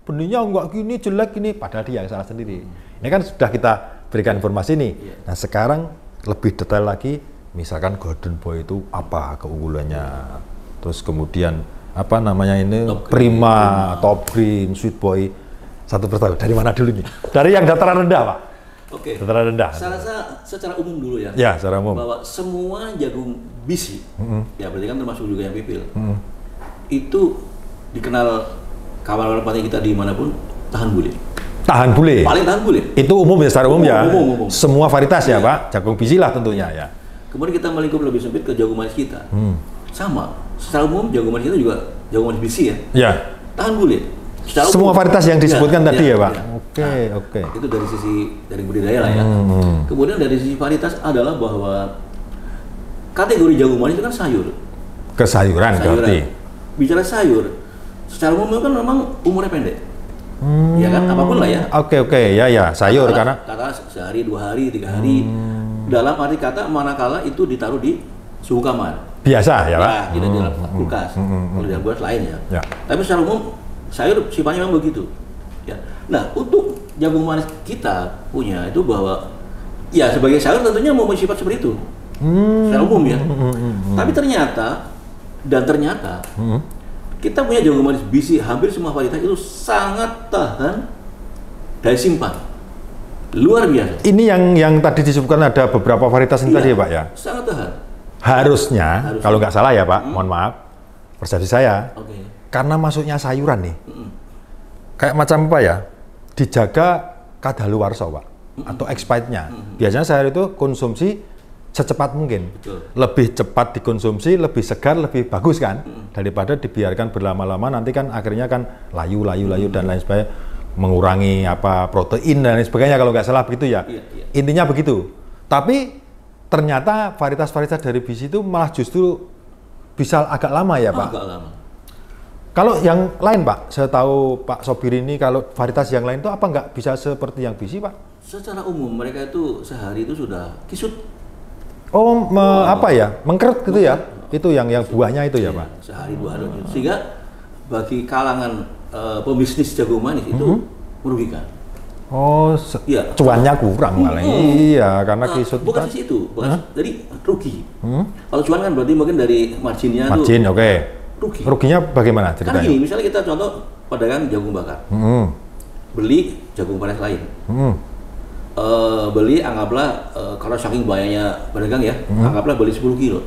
Benihnya enggak gini, jelek gini. Padahal dia yang salah sendiri. Ini kan sudah kita berikan informasi nih. Nah, sekarang lebih detail lagi. Misalkan Golden Boy itu apa keunggulannya. Terus kemudian apa namanya ini? Prima, Top Green, Sweet Boy. Satu persatu. Dari mana dulu nih? Dari yang dataran rendah Pak. Oke. Dataran rendah. Saya rasa secara umum dulu ya. Ya, secara umum. Bahwa semua jagung bisi, ya berarti kan termasuk juga yang pipil, itu dikenal kawan-kawan petani kita dimanapun tahan bule. Tahan bule. Paling tahan bule. Itu umum ya, secara umum ya. Umum. Semua varietas ya Pak. Jagung bisi lah tentunya ya. Kemudian kita melingkup lebih sempit ke jagung manis kita. Sama. Secara umum jagung manis kita juga jagung manis bisi ya. Ya. Tahan bule. Secara Semua umum. varietas yang disebutkan tadi ya Pak. Ya. Oke. Itu dari sisi dari budidaya lah ya. Kemudian dari sisi varietas adalah bahwa kategori jagung manis itu kan sayur. Kesayuran berarti. Bicara sayur, secara umum kan memang umurnya pendek. Ya kan, apapun lah ya. Oke, ya, sayur karena kata sehari, 2 hari, 3 hari. Dalam arti kata manakala itu ditaruh di suhu kamar. biasa ya Pak. Tidak di dalam kulkas. Kalau di dalam kulkas lain ya. Tapi secara umum sayur sifatnya memang begitu. Ya. Nah, untuk jagung manis kita punya itu bahwa ya sebagai sayur tentunya mempunyai sifat seperti itu. Secara umum ya. Tapi ternyata kita punya jagung manis bisi hampir semua varietas itu sangat tahan daya simpan. Luar biasa. Ini yang tadi disebutkan ada beberapa varietas ini tadi ya Pak ya? Sangat tahan. Harusnya, kalau nggak salah ya Pak, mohon maaf, persepsi saya, karena masuknya sayuran nih, kayak macam apa ya, dijaga kadaluwarsa Pak, atau expirednya. Biasanya sayur itu konsumsi secepat mungkin, lebih cepat dikonsumsi, lebih segar, lebih bagus kan, daripada dibiarkan berlama-lama nanti kan akhirnya kan layu dan lain sebagainya, mengurangi apa protein dan lain sebagainya kalau nggak salah begitu ya. Intinya begitu. Tapi ternyata varietas-varietas dari bisi itu malah justru bisa agak lama ya Pak. Agak lama. Kalau yang lain Pak, saya tahu Pak Sobir ini kalau varietas yang lain itu apa nggak bisa seperti yang bisi Pak? Secara umum mereka itu sehari itu sudah kisut. Apa ya? Mengkeret gitu ya? Itu yang buahnya itu ya Pak? Sehari 2 hari. Sehingga bagi kalangan pembisnis jagung manis itu merugikan. Cuannya kurang malah. Iya, karena kisut. Bukan di situ, jadi rugi. Kalau cuan kan berarti mungkin dari marginnya. Margin, oke. Rugi. Ruginya bagaimana ceritanya? Kan gini, misalnya kita contoh pedagang jagung bakar. Beli jagung panas lain. Beli anggaplah kalau saking banyaknya pedagang ya, anggaplah beli 10 kilo.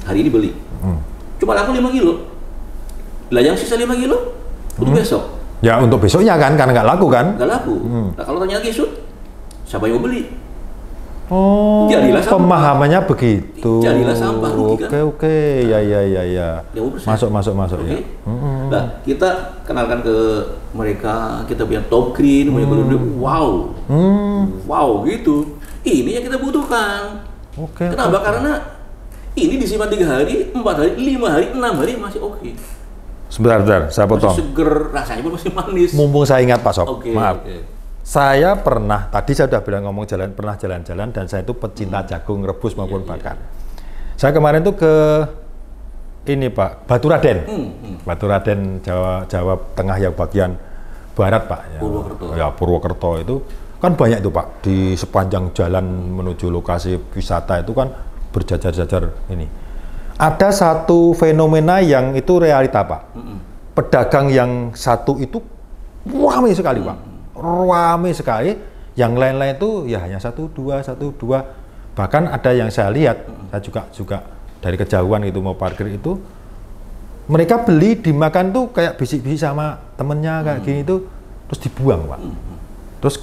Hari ini beli. Cuma laku 5 kilo. Lah yang sisa 5 kilo untuk besok. Ya untuk besoknya kan, karena nggak laku kan? Nggak laku. Nah kalau ternyata kisut, siapa yang mau beli? Jadilah pemahamannya sampah. Begitu. Jadilah sampah, rugi kan? Oke, ya. Masuk ya. Nah, kita kenalkan ke mereka, kita punya Top Green, punya Golden Boy. Wow gitu. Ini yang kita butuhkan. Kenapa? Karena ini disimpan 3 hari, 4 hari, 5 hari, 6 hari masih oke. Sebentar, saya potong. Masih seger, rasanya pun masih manis. Mumpung saya ingat Pak Sob, maaf. Saya tadi saya sudah bilang pernah jalan-jalan dan saya itu pecinta jagung rebus maupun bakar. Saya kemarin tuh ke ini Pak, Batu Raden. Batu Raden Jawa Tengah yang bagian barat Pak. Ya, Purwokerto itu kan banyak itu Pak, di sepanjang jalan menuju lokasi wisata itu kan berjajar-jajar ini. Ada satu fenomena yang itu realita Pak. Pedagang yang satu itu ramai sekali Pak. Ramai sekali. Yang lain-lain itu ya hanya 1, 2. Bahkan ada yang saya lihat, saya juga dari kejauhan itu mau parkir itu, mereka beli dimakan tuh kayak bisik-bisik sama temennya kayak gini tuh terus dibuang Pak. Terus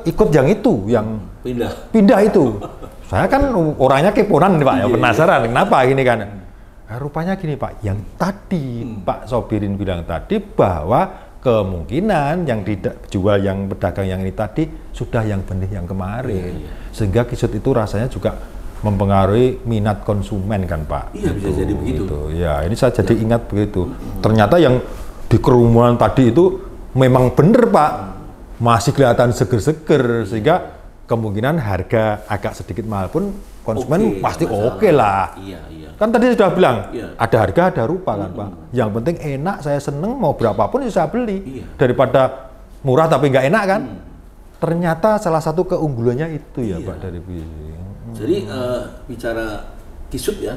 ikut yang itu, yang pindah itu. Saya kan orangnya keponan nih Pak, ya penasaran kenapa gini kan. Nah, rupanya gini Pak, yang tadi Pak Sobirin bilang tadi bahwa kemungkinan yang dijual yang pedagang yang ini tadi sudah yang benih yang kemarin. Sehingga kisut itu rasanya juga mempengaruhi minat konsumen kan Pak. Iya, bisa jadi begitu. Gitu. Ya, ini saya jadi ingat begitu. Ternyata yang di kerumunan tadi itu memang bener Pak, masih kelihatan seger-seger sehingga kemungkinan harga agak sedikit mahal pun konsumen pasti oke lah. Iya. Kan tadi sudah bilang ada harga ada rupa kan Pak. Yang penting enak, saya seneng mau berapapun saya beli daripada murah tapi nggak enak kan. Ternyata salah satu keunggulannya itu ya Pak dari Jadi bicara kisut ya,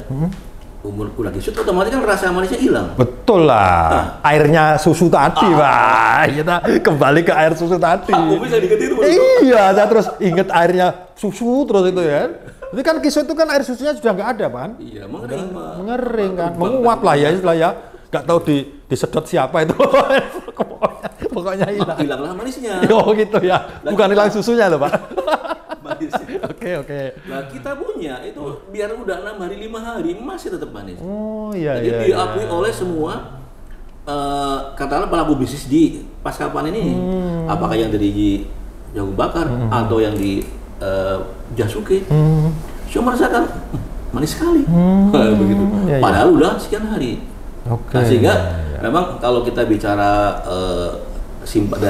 umur udah kisut otomatis kan rasa manisnya hilang. Betul lah, airnya susu tadi Pak. Kita kembali ke air susu tadi. Bisa diketiru. Iya, saya terus inget airnya susu terus itu ya. Ini kan kisut itu kan air susunya sudah nggak ada Pak. Iya, mengering kan, menguap lah ya istilah ya. Nggak tahu disedot siapa itu. Pokoknya hilang. Hilanglah manisnya. Oh gitu ya, bukan hilang susunya loh Pak. Oke. Nah kita punya itu biar udah 6 hari 5 hari masih tetap manis. Oh iya. Jadi diakui oleh semua katakanlah pelaku bisnis di pasca panen ini, apakah yang dari jagung bakar atau yang di jasuke, semua merasakan manis sekali. Begitu. Padahal udah sekian hari. Nah, sehingga memang kalau kita bicara simpan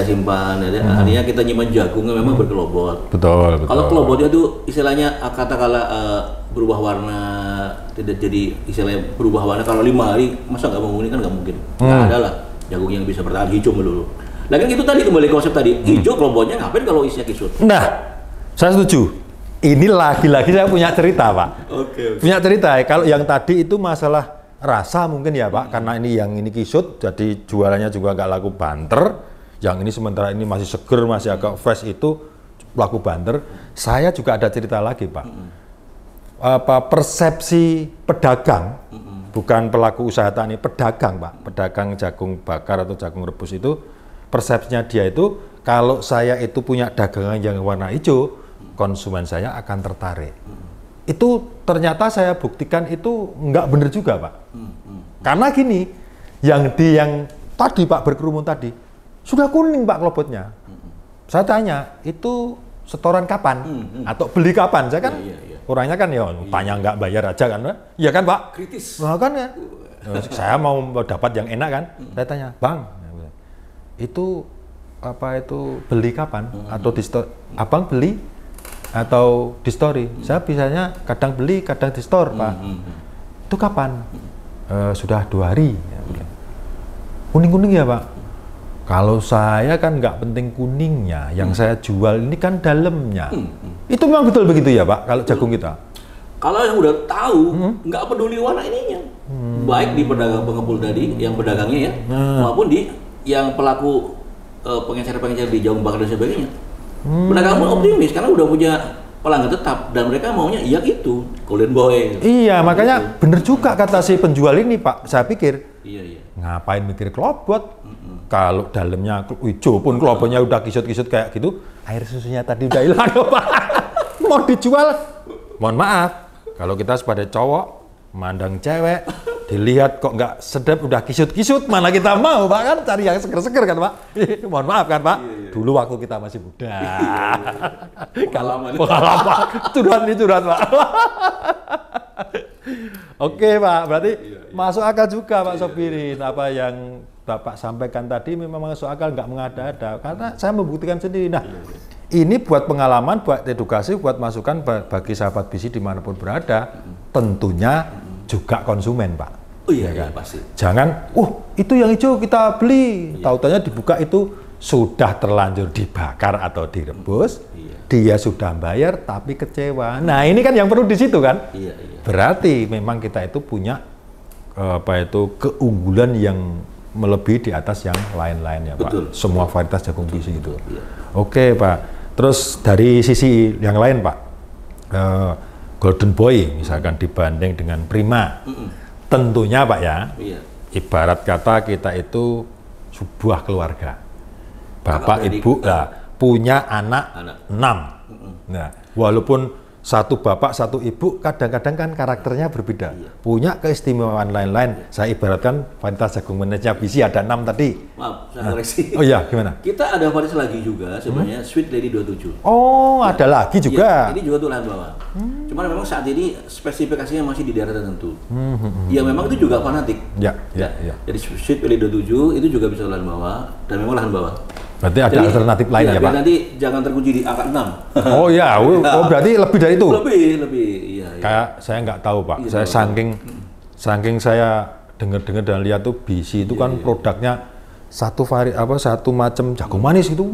artinya kita nyimpan jagungnya memang berkelobot. Betul. Kalau kelobotnya itu istilahnya katakanlah berubah warna, tidak jadi istilahnya berubah warna kalau 5 hari masa nggak mau kan nggak mungkin. Nggak ada lah jagung yang bisa bertahan hijau melulu. Nah kan itu tadi kembali konsep tadi hijau kelobotnya ngapain kalau isinya kisut? Nah, saya setuju. Ini lagi-lagi saya punya cerita Pak. Oke. Punya cerita ya. Kalau yang tadi itu masalah rasa mungkin ya Pak, karena ini kisut jadi jualannya juga nggak laku banter. Yang ini sementara ini masih seger, masih agak fresh itu laku banter. Saya juga ada cerita lagi Pak. Persepsi pedagang, bukan pelaku usaha tani, pedagang Pak, pedagang jagung bakar atau jagung rebus itu, persepsinya dia itu kalau saya itu punya dagangan yang warna hijau, konsumen saya akan tertarik. Itu ternyata saya buktikan itu nggak benar juga Pak. Karena gini, yang tadi Pak berkerumun tadi, sudah kuning Pak kelobotnya. Saya tanya, itu setoran kapan? Atau beli kapan? Saya kan orangnya kan ya tanya nggak bayar aja kan, iya kan Pak? Kritis. Nah, kan ya. Saya mau dapat yang enak kan. Saya tanya, Bang, itu beli kapan? Atau di store? Abang beli atau di story? Saya biasanya kadang beli, kadang di store Pak. Itu kapan? Sudah 2 hari. Kuning-kuning ya Pak? Kalau saya kan nggak penting kuningnya, yang saya jual ini kan dalamnya. Itu memang betul begitu ya Pak, kalau jagung kita? Kalau yang udah tahu, nggak peduli warna ininya. Baik di pedagang pengepul tadi, yang pedagangnya ya, maupun di yang pelaku pengecer-pengecer di jagung bakar dan sebagainya. Pedagang pun optimis, karena udah punya pelanggan tetap, dan mereka maunya yang itu, Golden Boy. Iya, makanya bener juga kata si penjual ini Pak, saya pikir. Iya. Ngapain mikir kelobot? Kalau dalamnya hijau pun kelobotnya udah kisut-kisut kayak gitu, air susunya tadi udah hilang Pak. Mau dijual, mohon maaf. Kalau kita sebagai cowok, mandang cewek, dilihat kok nggak sedap, udah kisut-kisut, mana kita mau Pak kan? Cari yang seger-seger kan Pak. Mohon maaf kan Pak. Dulu waktu kita masih muda. Kalau pengalaman, curhat Pak. Oke Pak, berarti masuk akal juga Pak Sobirin. Apa yang Bapak sampaikan tadi memang masuk akal, nggak mengada-ada. Karena saya membuktikan sendiri. Nah, ini buat pengalaman, buat edukasi, buat masukan bagi sahabat BC dimanapun berada. Tentunya juga konsumen Pak. Oh iya kan? Pasti. Jangan, itu yang hijau kita beli. Tautannya dibuka itu sudah terlanjur dibakar atau direbus. Dia sudah bayar tapi kecewa. Nah ini kan yang perlu di situ kan. Berarti memang kita itu punya keunggulan yang melebihi di atas yang lain-lain ya Pak. Betul. Semua varietas jagung BC itu. Oke Pak. Terus dari sisi yang lain Pak, Golden Boy misalkan dibanding dengan Prima, tentunya Pak ya, ibarat kata kita itu sebuah keluarga. bapak beradik, ibu lah punya anak Anak. 6. Nah, walaupun satu bapak satu ibu kadang-kadang kan karakternya berbeda, punya keistimewaan lain-lain. Saya ibaratkan varietas jagung manisnya BC ada 6 tadi. Maaf, saya koreksi. Oh iya, gimana? Kita ada varietas lagi juga sebenarnya Sweet Lady 27. Oh, ada lagi juga. Iya, ini juga untuk lahan bawah. Cuman memang saat ini spesifikasinya masih di daerah tertentu. Ya memang itu juga fanatik. Ya. Jadi Sweet Lady 27 itu juga bisa lahan bawah dan memang lahan bawah. Berarti ada Jadi, alternatif lain ya, biar Pak? nanti jangan terkunci di angka 6. Oh iya, oh berarti lebih dari itu. Lebih, iya. Kayak saya nggak tahu, Pak. Iya, Saya tahu. saking saya dengar-dengar dan lihat tuh BC itu kan produknya satu macam jagung manis itu,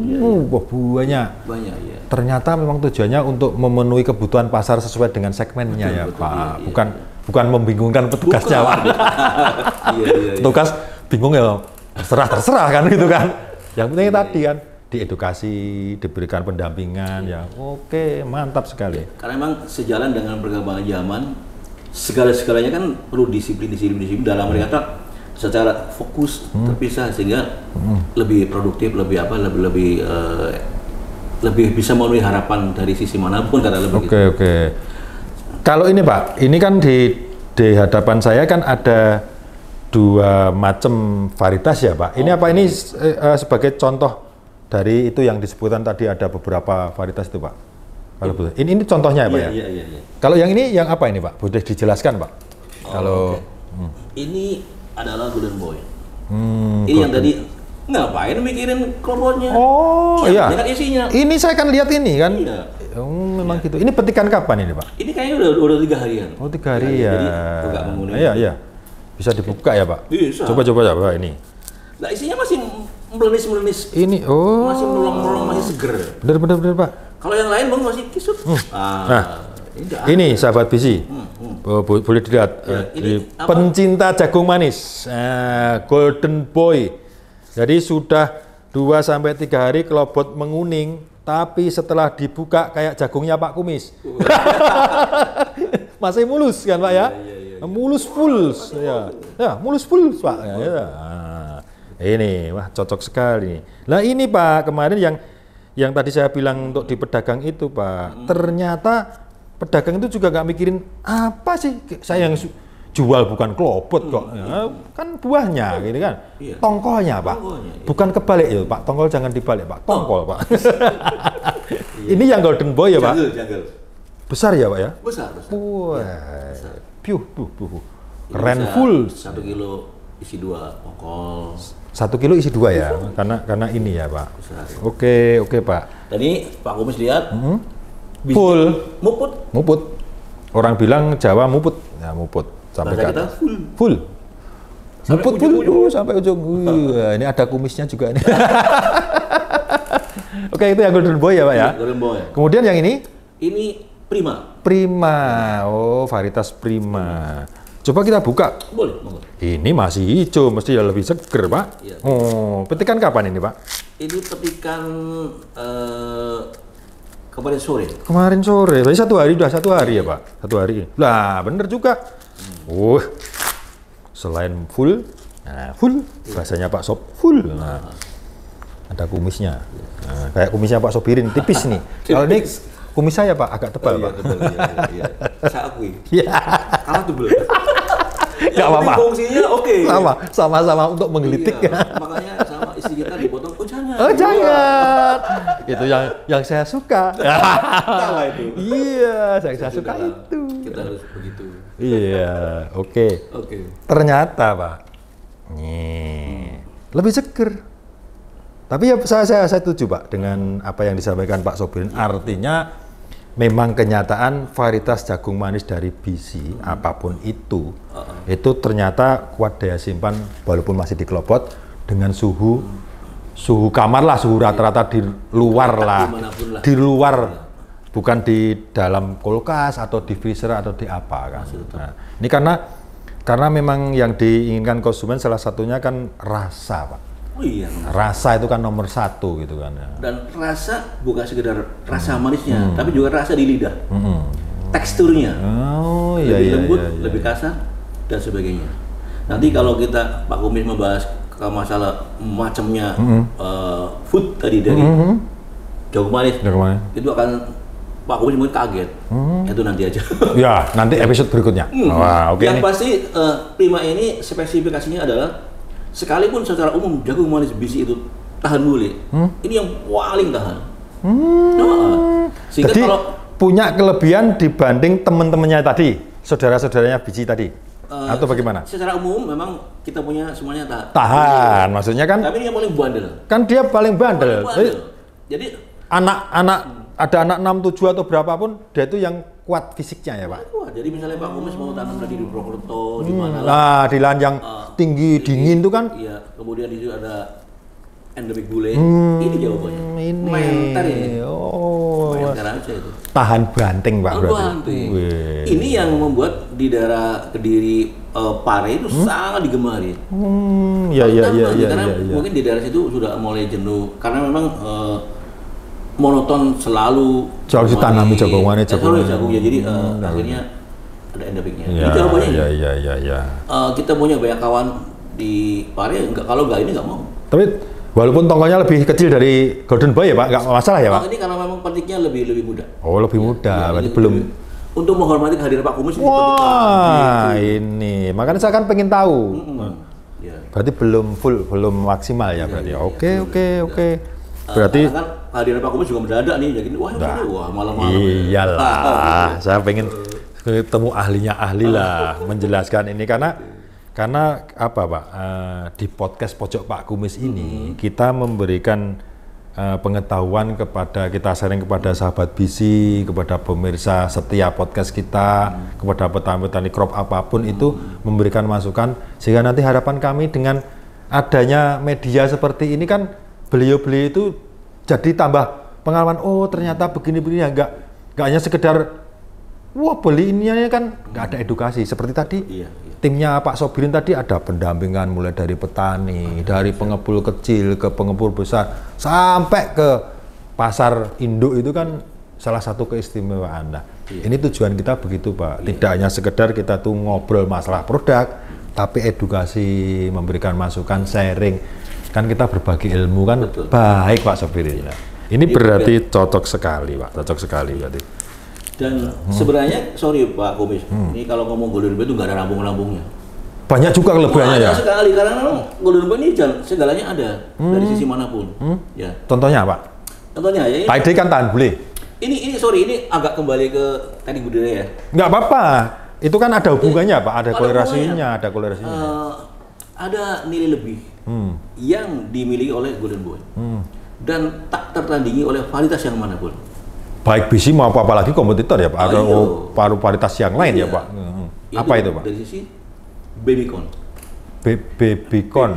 wah banyak. Banyak, iya. Ternyata memang tujuannya untuk memenuhi kebutuhan pasar sesuai dengan segmennya ya, betul, Pak. iya, Bukan membingungkan petugasnya, Pak. Iya. Petugas bingung ya, terserah kan gitu kan. Yang penting tadi kan diedukasi, diberikan pendampingan ya. Oke, mantap sekali. Karena memang sejalan dengan perkembangan zaman, segala-segalanya kan perlu disiplin dalam kata secara fokus terpisah sehingga lebih produktif, lebih bisa memenuhi harapan dari sisi manapun kata lebih gitu. Oke. Kalau ini Pak, ini kan di hadapan saya kan ada 2 macam varietas ya Pak. Ini apa ini sebagai contoh dari itu yang disebutkan tadi ada beberapa varietas itu Pak. Kalau boleh. Ini contohnya ya Pak ya. Iya. Kalau yang ini yang apa ini Pak? Boleh dijelaskan Pak? Kalau Ini adalah Golden Boy. ini Ini yang tadi ngapain mikirin klorotnya? Oh iya. Ini kan isinya. Ini saya kan lihat ini kan. Iya. Oh, memang gitu. Ini petikan kapan ini Pak? Ini kayaknya udah 3 harian. Oh 3 hari ya. Jadi agak menguning. Iya. Bisa dibuka ya Pak? Bisa. Coba ini. Nah isinya masih melenis. Ini Masih melong-melong, masih seger. Bener Pak. Kalau yang lain bang masih kisut. Nah, udah. ini sahabat BC, boleh dilihat Ya, di ini apa? pencinta jagung manis, Golden Boy. Jadi sudah 2-3 hari kelobot menguning, tapi setelah dibuka kayak jagungnya Pak Kumis. Masih mulus kan Pak ya? Mulus full, ya mulus full Pak. Ya. Ini wah cocok sekali. Nah ini Pak kemarin yang tadi saya bilang untuk di pedagang itu Pak, ternyata pedagang itu juga nggak mikirin apa sih saya yang jual bukan klobot kok, ya, kan buahnya gitu kan, tongkolnya Pak, bukan kebalik ya Pak, tongkol jangan dibalik Pak, tongkol Pak. Ini yang Golden Boy ya Pak, Jungle. besar ya Pak ya? Besar. Wah, piuh, keren Bisa full. 1 kilo isi 2 tongkol. 1 kilo isi 2 ya, karena ini ya Pak. Besar. Oke Pak. Dan ini Pak Kumis lihat. Full. Muput. Orang bilang Jawa muput, ya muput sampai Bahasa ke kita atas. full. Full. Sampai Muput full ujung-ujung. sampai ujung. Ini ada kumisnya juga ini. Oke, itu yang Golden Boy ya Pak ya. Golden Boy. Kemudian yang ini Ini Prima. Oh varietas Prima. Coba kita buka. Boleh, monggo. Ini masih hijau, mesti ya lebih seger Pak. Iya. Oh, petikan kapan ini Pak? Ini petikan kemarin sore. Kemarin sore, berarti 1 hari, udah 1 hari ya Pak? 1 hari. Lah bener juga. Selain full, full, bahasanya Pak Sob, full. Nah, ada kumisnya. Nah, kayak kumisnya Pak Sobirin, tipis nih. Kalau ini kumis saya Pak, agak tebal Pak. Iya. Saya akui. Iya. Kalah tebel. Nggak apa-apa. Fungsinya oke. Sama-sama untuk menggelitik. Iya, makanya sama istri kita dipotong. Oh jangan. Oh jangan. Itu yang saya suka. Salah itu. Iya, saya suka itu. Kita harus begitu. Iya, oke. Ternyata Pak, nih lebih seger. Tapi ya saya setuju Pak dengan apa yang disampaikan Pak Sobirin. Artinya memang kenyataan varietas jagung manis dari BC apapun itu ternyata kuat daya simpan walaupun masih di kelopot dengan suhu kamar lah, suhu rata-rata di luar lah, di luar. Bukan di dalam kulkas atau di freezer atau di apa kan. Nah, ini karena memang yang diinginkan konsumen salah satunya kan rasa Pak. Oh iya. Rasa itu kan nomor 1 gitu kan. Dan rasa bukan sekedar rasa manisnya, tapi juga rasa di lidah. Teksturnya. Lebih lembut, lebih kasar dan sebagainya. Nanti kalau kita Pak Kumis membahas masalah macamnya food tadi dari jagung manis, itu akan Pak Kumis mungkin kaget. Itu nanti aja. Ya, nanti episode berikutnya. Wah, oke. Yang pasti Prima ini spesifikasinya adalah sekalipun secara umum jagung manis bisi itu tahan bule, ini yang paling tahan. Sehingga jadi kalau punya kelebihan dibanding teman-temannya tadi, saudara-saudaranya biji tadi, atau bagaimana? Secara umum memang kita punya semuanya tahan, maksudnya kan? Tapi ini yang paling bandel. Kan dia paling bandel. Jadi anak-anak ada anak 6, 7 atau berapapun, dia itu yang kuat fisiknya ya Pak. Wah, jadi misalnya Pak Kumis mau tanam tadi di Purwokerto, di mana lah? Nah, di lahan yang tinggi dingin itu kan? Iya, kemudian di situ ada endemik bule. Ini jawabannya. Ini. Menter ini. Oh. Menter aja itu. Tahan banting Pak berarti. Banting. Ini yang membuat di daerah Kediri Pare itu sangat digemari. Ya. Karena mungkin di daerah situ sudah mulai jenuh karena memang monoton selalu ditanami jagung manis. Selalu jagung ya, jadi akhirnya ada endemiknya. Ini jawabannya. Ya. Kita punya banyak kawan di Pare, kalau nggak ini nggak mau. Tapi walaupun tongkolnya lebih kecil dari Golden Boy ya Pak, nggak masalah ya Pak? Ini karena memang petiknya lebih muda. Oh, lebih muda, berarti belum. Untuk menghormati kehadiran Pak Kumis. Wah, ini makanya saya kan pengen tahu. Berarti belum full, belum maksimal ya berarti. Oke. Berarti kan kehadiran Pak Kumis juga mendadak nih, jadi wah malam-malam. Iyalah, saya pengen ketemu ahli lah menjelaskan ini karena apa Pak, di podcast Pojok Pak Kumis ini kita memberikan pengetahuan kita sharing kepada sahabat bisi, kepada pemirsa setiap podcast kita, kepada petani crop apapun itu memberikan masukan, sehingga nanti harapan kami dengan adanya media seperti ini kan beliau-beliau itu jadi tambah pengalaman, oh ternyata begini-begini ya, nggak hanya sekedar wah beli ininya kan, nggak ada edukasi seperti tadi. Timnya Pak Sobirin tadi ada pendampingan mulai dari petani, dari pengepul kecil ke pengepul besar sampai ke pasar induk, itu kan salah satu keistimewaan. Nah, ini tujuan kita begitu Pak. Tidak hanya sekedar kita tuh ngobrol masalah produk, tapi edukasi, memberikan masukan, sharing. Kan kita berbagi ilmu kan. Betul. Baik Pak Sobirin. Nah, ini berarti cocok sekali Pak, cocok sekali berarti. Dan sebenarnya, sorry Pak Kumis, ini kalau ngomong Golden Boy itu nggak ada rambung-rambungnya. Banyak juga kelebihannya ya? Banyak sekali, karena memang Golden Boy ini segalanya ada, dari sisi manapun. Ya. Contohnya Pak? Contohnya ya. Tadi kan tahan bule. Ini agak kembali ke teknik budidaya ya. Nggak apa-apa, itu kan ada hubungannya Pak, ada kolerasinya. Ada nilai lebih yang dimiliki oleh Golden Boy. Dan tak tertandingi oleh varietas yang manapun. Baik bisi mau apalagi kompetitor ya Pak, atau varietas yang lain ya Pak. Apa itu Pak? Dari sisi babycon. Babycon.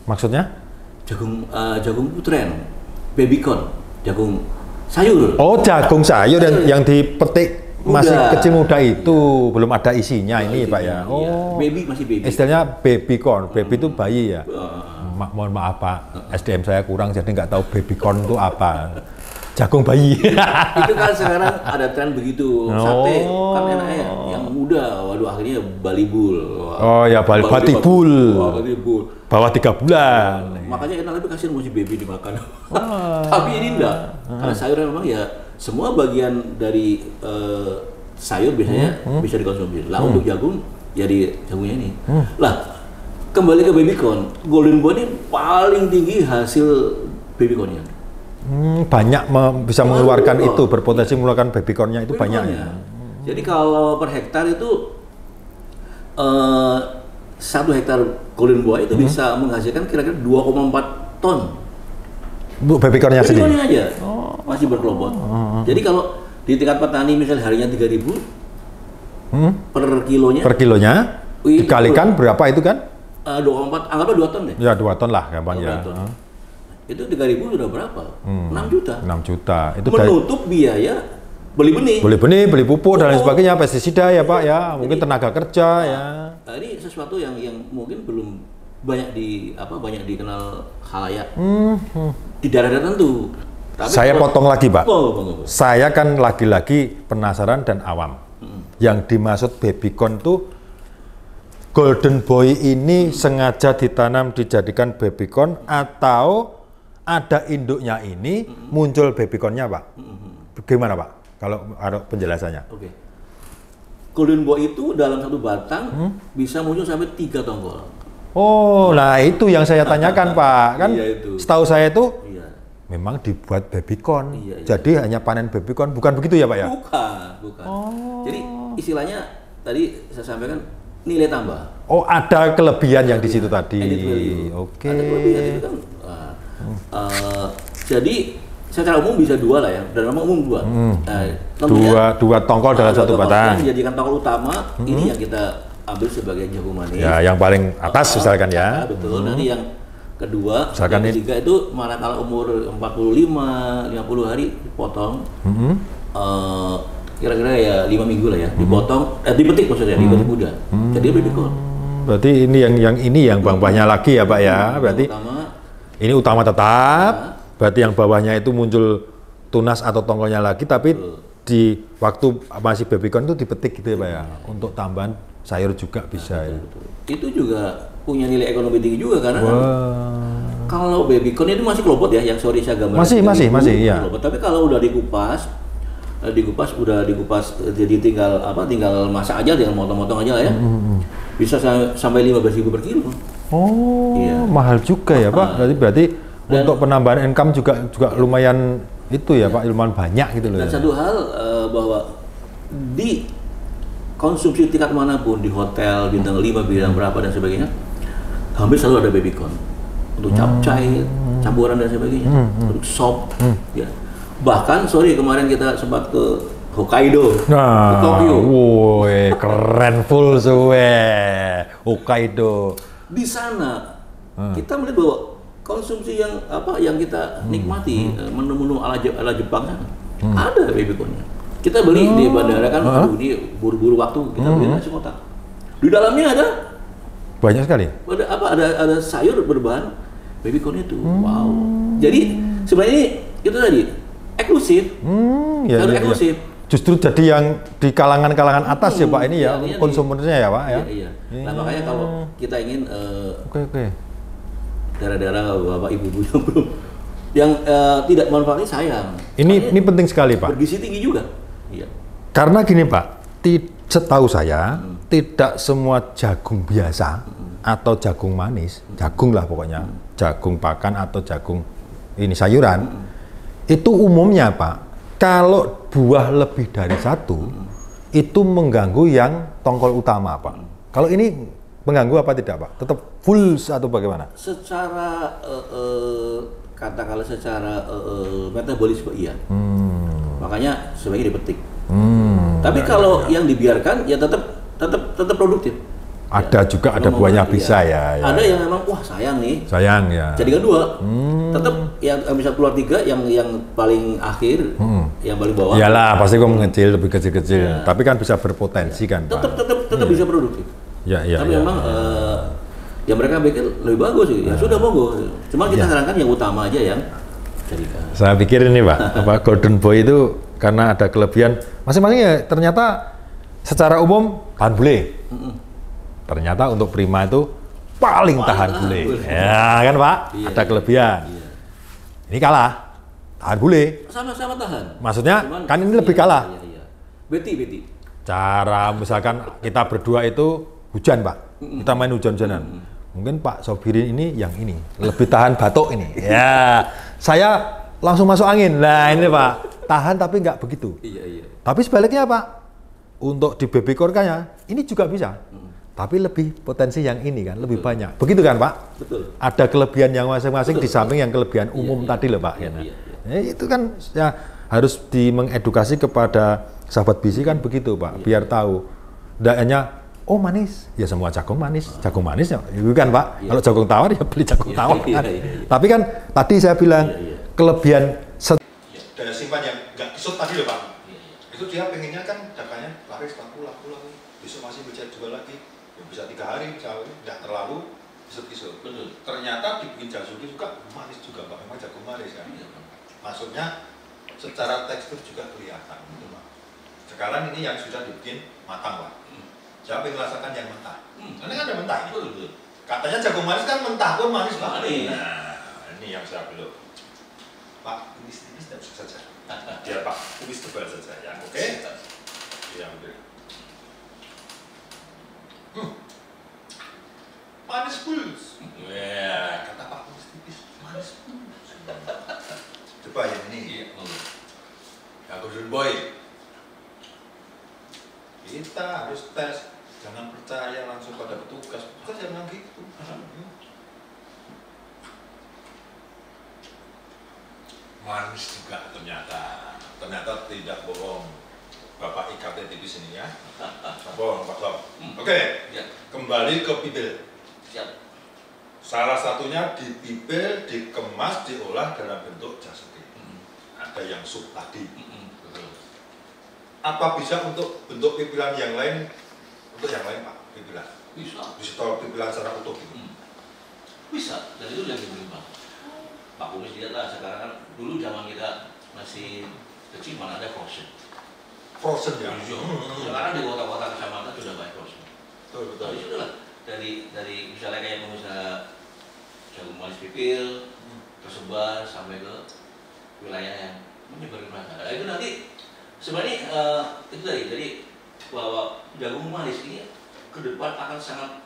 Maksudnya? Jagung putren. Babycon, jagung sayur. Oh, jagung sayur yang dipetik masih kecil muda itu, belum ada isinya ini Pak ya. Oh, masih baby. Istilahnya babycon. Baby itu bayi ya. Mohon maaf Pak, SDM saya kurang jadi nggak tahu babycon itu apa. Jagung bayi. Itu kan sekarang ada tren begitu. Sate kan enak ya, yang muda. Waduh, akhirnya balibul. Oh ya, batibul. Bawah 3 bulan. Makanya enak, tapi kasihan masih baby dimakan. Tapi ini enggak. Karena sayurnya memang ya semua bagian dari sayur biasanya bisa dikonsumsi. Lah untuk jagung ya di jagungnya ini. Lah kembali ke babycon, Golden Boy ini paling tinggi hasil babyconnya. Banyak bisa mengeluarkan itu, berpotensi mengeluarkan babycornnya itu banyaknya. Jadi kalau per hektar itu 1 hektar Golden Boy itu bisa menghasilkan kira-kira 2,4 ton. Bu, babycornnya sendiri? Babycornya aja, masih berkelompok. Jadi kalau di tingkat petani misalnya harinya 3.000 per kilonya. Per kilonya? Dikalikan berapa itu kan? 2,4, anggaplah 2 ton deh. Ya 2 ton lah gampang ya. Itu 3.000 sudah berapa? 6 juta. 6 juta. Itu menutup biaya beli benih. Beli pupuk dan lain sebagainya, pestisida ya Pak ya, mungkin tenaga kerja ya. Nah, ini sesuatu yang mungkin belum banyak dikenal khalayak di daerah tertentu. Tapi saya potong lagi Pak. Saya kan lagi-lagi penasaran dan awam. Yang dimaksud babycon tuh Golden Boy ini sengaja ditanam dijadikan babycon atau ada induknya ini muncul babyconnya Pak? Gimana Pak? Kalau ada penjelasannya? Oke. Golden Boy itu dalam satu batang bisa muncul sampai 3 tongkol. Oh, nah itu yang saya tanyakan Pak. Kan Iya, itu. setahu saya itu Iya. memang dibuat babycon. Iya. Jadi hanya panen babycon, bukan begitu ya Pak ya? Bukan. Jadi istilahnya tadi saya sampaikan nilai tambah. Oh, ada kelebihan yang di situ tadi. Added value. Oke. Ada kelebihan itu kan. Jadi secara umum bisa 2 lah ya. Dalam umum 2. Dua tongkol dalam satu batang. Yang dijadikan tongkol utama ini yang kita ambil sebagai jagung manis. Ya, yang paling atas misalkan ya. Betul. Nanti yang kedua, Misalkan yang ketiga itu manakala umur 45, 50 hari dipotong. Kira-kira ya 5 minggu lah ya, dipotong, dipetik maksudnya, dipetik muda. Jadi babycon. Berarti ini yang bawahnya lagi ya Pak ya. Berarti ini utama tetap. Berarti yang bawahnya itu muncul tunas atau tongkolnya lagi, tapi di waktu masih babycon itu dipetik gitu ya Pak ya. Untuk tambahan sayur juga bisa ya. Itu juga punya nilai ekonomi tinggi juga karena kalau babycon itu masih kelopot ya, yang sorry saya gambar. Masih ya. Kelopot. Tapi kalau udah dikupas jadi tinggal masak aja, tinggal motong-motong aja lah ya. Bisa sampai 15.000 per kilo. Oh, iya. Mahal juga ya Pak. Berarti untuk penambahan income juga lumayan itu ya Pak, lumayan banyak gitu loh. Dan ya. satu hal bahwa di konsumsi tingkat manapun, di hotel bintang 5, bintang berapa dan sebagainya, hampir selalu ada babycon untuk capcay, campuran dan sebagainya, untuk sop, ya. Bahkan kemarin kita sempat ke Hokkaido, ke Tokyo. Woi, keren full suwe. Hokkaido. Di sana kita melihat bahwa konsumsi yang kita nikmati, menu-menu ala Jepang sana, ada babyconnya. Kita beli di bandara kan, ini buru-buru waktu, kita beli nasi kotak. Di dalamnya ada banyak sekali. Ada sayur berbahan babycon itu. Wow. Jadi sebenarnya itu tadi eksklusif. Eksklusif. Justru jadi yang di kalangan atas ya Pak ini ya, konsumennya ya Pak ya. Iya. Nah makanya kalau kita ingin Oke. daerah-daerah bapak ibu-ibu yang tidak manfaatnya sayang. Ini penting sekali Pak. Bergizi tinggi juga. Iya. Karena gini Pak, setahu saya tidak semua jagung biasa atau jagung manis, jagung lah pokoknya, jagung pakan atau jagung ini sayuran, itu umumnya Pak, kalau buah lebih dari 1, itu mengganggu yang tongkol utama Pak. Kalau ini mengganggu apa tidak Pak? Tetap full atau bagaimana? Secara katakanlah secara metabolisme iya. Makanya sebaiknya dipetik. Tapi kalau yang dibiarkan ya tetap produktif. Ada juga ada buahnya bisa ya. Ada yang memang wah sayang nih. Sayang ya. Jadikan 2. Tetap yang bisa keluar 3, yang paling akhir, yang paling bawah. Iyalah pasti kok mengecil lebih kecil-kecil. Ya. Tapi kan bisa berpotensi kan Pak. Tetap bisa produktif. Tapi memang ya mereka pikir lebih bagus sih. Ya sudah monggo. Cuma kita sarankan yang utama aja yang jadikan. Saya pikir ini Pak, Golden Boy itu karena ada kelebihan masing-masing ya, ternyata secara umum tahan bule. Ternyata untuk Prima itu paling tahan bule. Ya kan Pak, ada kelebihan. Ini kalah, tahan bule. Sama-sama tahan. Maksudnya kan ini lebih kalah. Beti. Cara misalkan kita berdua itu hujan Pak, kita main hujan-hujanan. Mungkin Pak Sobirin ini yang ini lebih tahan batuk ini. Ya, saya langsung masuk angin. Nah ini Pak, tahan tapi nggak begitu. Iya. Tapi sebaliknya Pak, untuk di babycornya ini juga bisa. Tapi lebih potensi yang ini kan, lebih banyak. Begitu kan Pak? Betul. Ada kelebihan yang masing-masing di samping yang kelebihan umum tadi loh Pak. Itu kan ya harus mengedukasi kepada sahabat bisi kan begitu Pak, biar tahu. Tidak hanya oh manis, ya semua jagung manis ya, itu kan Pak. Kalau jagung tawar ya beli jagung tawar kan. Tapi kan tadi saya bilang kelebihan daya simpan yang nggak kisut tadi loh Pak. Itu dia pengennya kan dagangnya laris laku, besok masih bisa jual lagi, ya bisa 3 hari, nggak terlalu kisut-kisut. Ternyata dibikin jasuki juga manis juga Pak, memang jagung manis kan. Maksudnya secara tekstur juga kelihatan gitu Pak. Sekarang ini yang sudah dibikin matang Pak. Saya pengen rasakan yang mentah. Karena kan ada mentah. Betul. Katanya jagung manis kan mentah pun manis Pak. Manis. Nah, ini yang saya belum. Pak, tipis-tipis dan saja. Biar Pak tipis tebal saja ya. Oke. Ya, oke. Manis puls. Ya, kata Pak tipis-tipis manis puls. Coba yang ini. Iya. Ya, Golden Boy. Kita harus tes, jangan percaya langsung pada petugas. Petugas jangan gitu. Manis juga ternyata tidak bohong. Bapak IKT TV sini ya. Bohong Pak Sob. Oke. Ya. Kembali ke pipil. Siap. Salah satunya dipipil, dikemas, diolah dalam bentuk jasuke. Ada yang sup tadi. Betul. Apa bisa untuk bentuk pipilan yang lain? Untuk yang lain Pak, pipilan. Bisa. Bisa pipilan secara utuh gitu. Bisa. Dan itu yang berlimpah. Pak Kumis lihat lah sekarang kan dulu zaman kita masih kecil mana ada frozen. Frozen ya. Sekarang di kota-kota kecamatan sudah banyak frozen. Betul. Dari situ lah. Dari misalnya kayak pengusaha jagung manis pipil tersebar sampai ke wilayah yang menyebar ke mana. Nah, itu nanti sebenarnya itu tadi. Jadi bahwa jagung manis ini ke depan akan sangat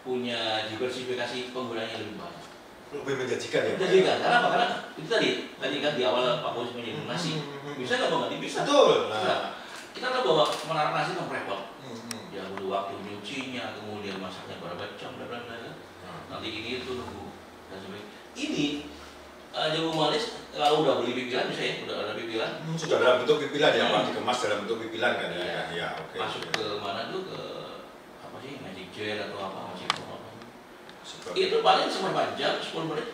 punya diversifikasi penggunanya yang lebih banyak. Lebih menjanjikan ya. Menjanjikan. Karena apa? Karena itu tadi kan di awal Pak Kumis menyebut nasi. Bisa nggak Bang? Bisa. Betul. Nah, kita tahu bahwa menaruh nasi kan repot. Yang butuh waktu nyucinya, kemudian masaknya berapa jam, dan nanti ini itu nunggu dan sebagainya. Ini jagung manis kalau udah beli pipilan bisa ya, udah ada pipilan. Sudah dalam bentuk pipilan ya Pak, dikemas dalam bentuk pipilan kan ya. Iya. Ya, oke. Masuk ke mana tuh, ke apa sih, magic jar atau apa, masih apa. Sebagai Itu paling seperempat jam, 10 menit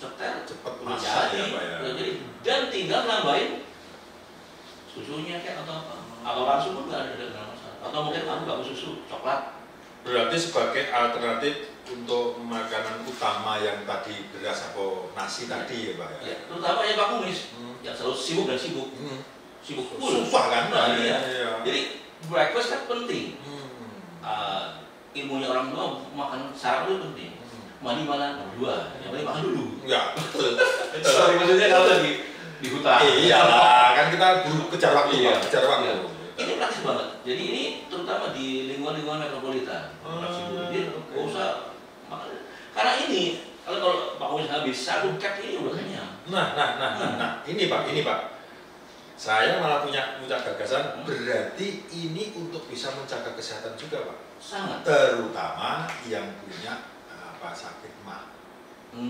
cetar cepat udah masak jadi. ya Pak ya. Udah jadi. Dan tinggal nambahin susunya kayak atau langsung pun nggak ada masalah. Atau mungkin aku nggak mau susu, coklat. Berarti sebagai alternatif untuk makanan utama yang tadi beras atau nasi tadi ya Pak ya. Ya, terutama yang Pak Kumis, yang selalu sibuk dan sibuk. Sibuk full. Susah kan? Nah, Iya. iya. Jadi breakfast kan penting. Ilmunya orang tua makan sarapan itu penting. Mandi malam berdua, yang penting makan dulu. Ya, betul. Sorry, maksudnya kalau lagi di hutan. Iya lah, kan kita buru kejar waktu, Iya. Pak, kejar waktu. Iya. Ini praktis banget. Jadi ini terutama di lingkungan-lingkungan metropolitan. Jadi nggak usah makan. Karena ini kalau Pak Kumis habis satu kek ini udah kenyang. Nah, ini Pak. Saya malah punya gagasan, berarti ini untuk bisa menjaga kesehatan juga Pak. Sangat. Terutama yang punya sakit mah.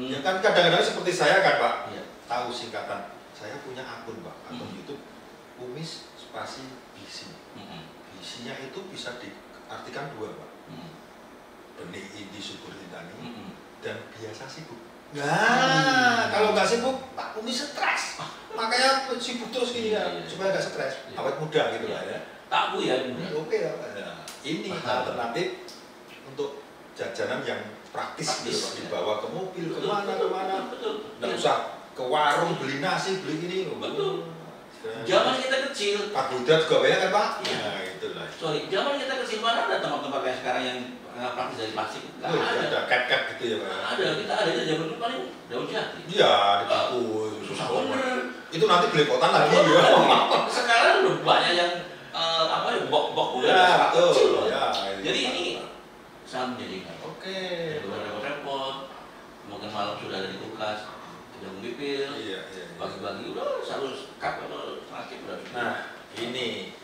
Ya kan kadang-kadang seperti saya kan Pak, Iya. tahu singkatan. Saya punya akun Pak, akun YouTube Kumis spasi gizi. Gizinya itu bisa diartikan dua Pak. Benih inti subur intani dan biasa sibuk. Nah, kalau nggak sibuk, Pak Kumis stres. Makanya sibuk terus gini ya, supaya nggak stres. Awet muda gitu lah ya. Tabu ya. Oke ya Pak. Ini alternatif untuk jajanan yang praktis gitu Pak. Dibawa ke mobil, kemana. Betul. Nggak usah ke warung beli nasi, beli ini. Betul. Zaman kita kecil, karbohidrat juga banyak kan Pak? Iya. Nah itulah. sorry, zaman kita kecil mana ada tempat-tempat kayak sekarang yang praktis dari plastik? Nggak ada. Ada cat gitu ya Pak? Ada, kita ada aja zaman itu paling daun jati. Iya, dibungkus. Susah bener. Itu nanti belepotan lagi ya. Sekarang udah banyak yang bok-bok udah Ya, kecil betul. loh. Ya, Jadi ini sangat menjadikan. Oke. Repot-repot, mungkin malam sudah ada di kulkas, jagung pipil, Iya. pagi-pagi udah satu cup atau setengah udah. Nah, ini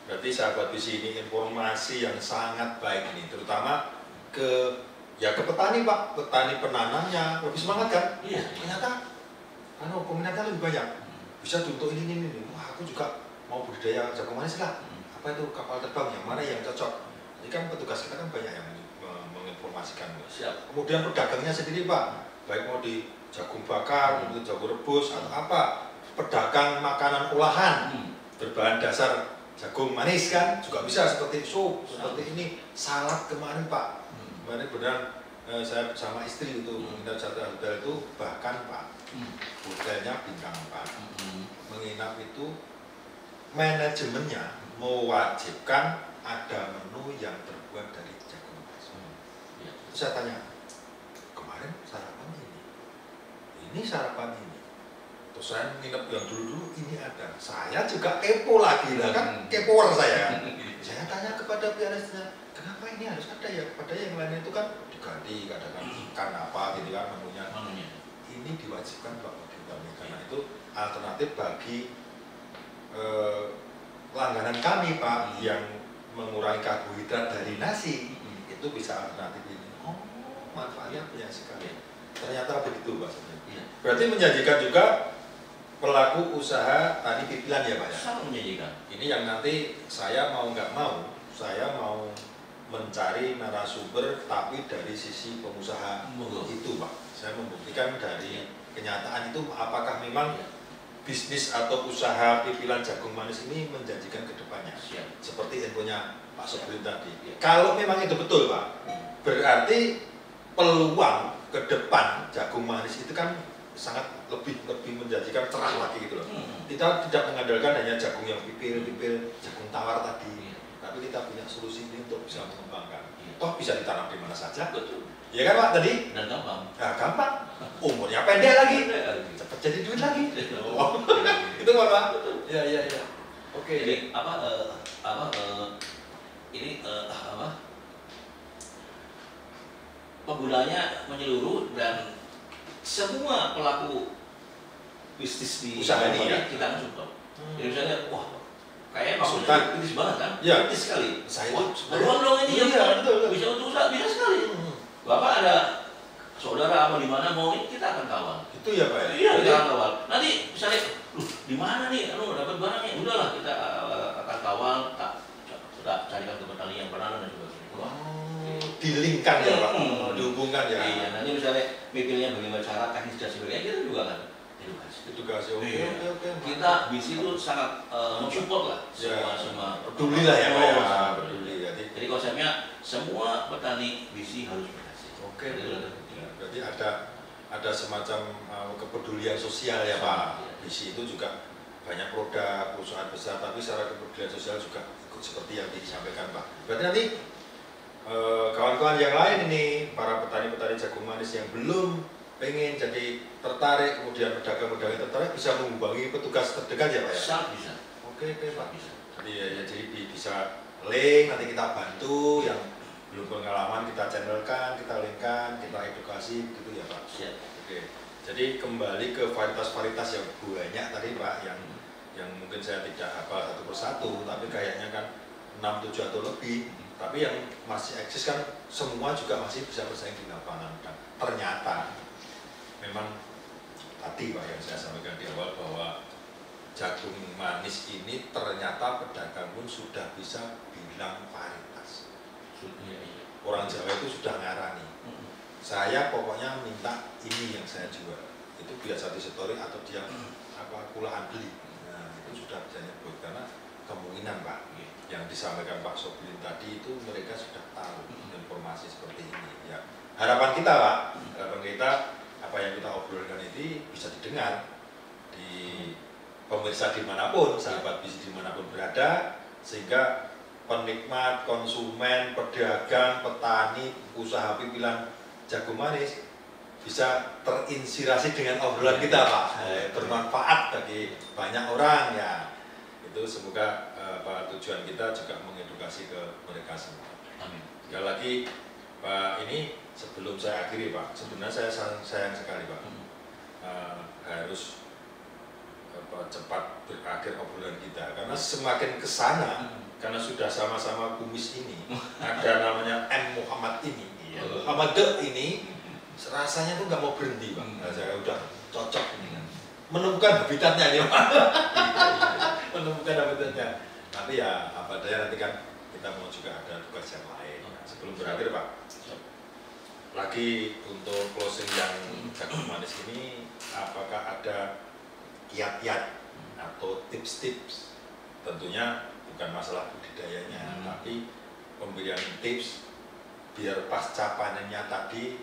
berarti sahabat visi ini informasi yang sangat baik ini, terutama ke petani Pak, petani penanamnya lebih semangat kan? Iya. Ternyata, peminatnya lebih banyak. Bisa untuk ini. Wah, aku juga mau budidaya jagung manis lah. Apa itu kapal terbang yang mana yang cocok? Jadi kan petugas kita kan banyak yang menginformasikan. Siap. Kemudian pedagangnya sendiri Pak, baik mau di jagung bakar, mungkin jagung rebus atau apa, pedagang makanan olahan berbahan dasar jagung manis kan juga bisa seperti sup, seperti ini, salad kemarin Pak. Kemarin benar saya bersama istri itu menginap satu hotel itu, bahkan Pak hotelnya bintang 4 menginap itu manajemennya mewajibkan ada menu yang terbuat dari jagung manis. Ya. Terus saya tanya, kemarin sarapan ini sarapan ini. Terus saya nginep yang dulu ini ada. Saya juga kepo lagi lah kan, kepoer saya. Saya tanya kepada PNS-nya, kenapa ini harus ada ya? Pada yang lain itu kan diganti, kadang-kadang ikan apa gitu kan menunya. Ini diwajibkan Pak Budi, karena itu alternatif bagi langganan kami Pak yang mengurangi karbohidrat dari nasi. Itu bisa alternatif ini. Oh, manfaatnya banyak sekali. Ternyata begitu Pak. Berarti menjanjikan juga pelaku usaha tani pipilan ya Pak ya? Sangat menjanjikan. Ini yang nanti saya mau nggak mau, saya mau mencari narasumber tapi dari sisi pengusaha itu Pak. Saya membuktikan dari kenyataan itu apakah memang bisnis atau usaha pipilan jagung manis ini menjanjikan ke depannya. Seperti infonya Pak Sobrin tadi. Kalau memang itu betul Pak, berarti peluang ke depan jagung manis itu kan sangat lebih menjanjikan, cerah lagi gitu loh. Kita tidak mengandalkan hanya jagung yang pipil, jagung tawar tadi, tapi kita punya solusi ini untuk bisa mengembangkan. Toh bisa ditanam di mana saja. Betul. Ya kan Pak tadi? Dan gampang. Nah, gampang. Umurnya pendek lagi. Cepat jadi duit lagi. Oh. Itu Pak. Ya. Oke. Jadi ini penggunanya menyeluruh dan semua pelaku bisnis di usaha ini ya kita kan support. Jadi misalnya, wah, kayaknya maksudnya kritis banget kan? Ya. Kritis sekali. Saya wah, itu beruang dong ini iya, ya, betul. bisa untuk usaha, bisa sekali. Bapak ada saudara apa di mana mau ini kita akan kawal. Itu ya Pak ya? Iya, kita akan kawal. Nanti misalnya, di mana nih, dapat barangnya, udahlah kita akan kawal, kita carikan ke petani yang pernah dan sebagainya. Dilingkan ya Pak, dihubungkan ya. Iya, nanti misalnya mikirnya bagaimana cara teknis dan sebagainya, kita juga kan edukasi. Edukasi, oke. Kita BISI itu sangat mensupport lah semua peduli lah ya Pak ya, peduli. Jadi konsepnya semua petani BISI harus berhasil. Oke. Berarti ada semacam kepedulian sosial ya Pak. BISI itu juga banyak produk perusahaan besar, tapi secara kepedulian sosial juga ikut seperti yang disampaikan Pak. Berarti nanti kawan-kawan yang lain ini, para petani-petani jagung manis yang belum pengen jadi tertarik, kemudian pedagang-pedagang tertarik bisa menghubungi petugas terdekat ya Pak ya? Sangat bisa. Oke Pak. Bisa. Jadi bisa link, nanti kita bantu yang belum pengalaman kita channelkan, kita linkkan, kita edukasi gitu ya Pak. Siap. Oke. Jadi kembali ke varietas-varietas yang banyak tadi Pak, yang mungkin saya tidak hafal satu persatu, tapi kayaknya kan 6-7 atau lebih. Tapi yang masih eksis kan semua juga masih bisa bersaing di lapangan. Dan ternyata memang tadi Pak yang saya sampaikan di awal bahwa jagung manis ini ternyata pedagang pun sudah bisa bilang varietas. Orang Jawa itu sudah ngarani. Saya pokoknya minta ini yang saya jual. Itu biasa disetori atau dia kulaan beli. Nah, itu sudah bisa nyebut karena kemungkinan Pak yang disampaikan Pak Sobrin tadi itu mereka sudah tahu informasi seperti ini ya. Harapan kita Pak, harapan kita apa yang kita obrolkan ini bisa didengar di pemirsa dimanapun, sahabat BISI dimanapun berada, sehingga penikmat, konsumen, pedagang, petani, usaha pipilan jagung manis bisa terinspirasi dengan obrolan kita Pak, bermanfaat bagi banyak orang ya. Itu semoga tujuan kita juga mengedukasi ke mereka semua. Amin. Sekali lagi Pak, ini sebelum saya akhiri Pak, sebenarnya saya sayang sekali Pak, harus cepat berakhir obrolan kita karena semakin kesana, karena sudah sama-sama kumis ini, ada namanya M. Muhammad ini, Muhammad ini, rasanya tuh nggak mau berhenti Pak. Saya udah cocok ini kan, menemukan habitatnya ini Pak. Menemukan habitatnya. Tapi ya apa daya, nanti kan kita mau juga ada tugas yang lain. Sebelum berakhir Pak, lagi untuk closing yang jagung manis ini, apakah ada kiat-kiat atau tips-tips? Tentunya bukan masalah budidayanya, tapi pemberian tips biar pasca panennya tadi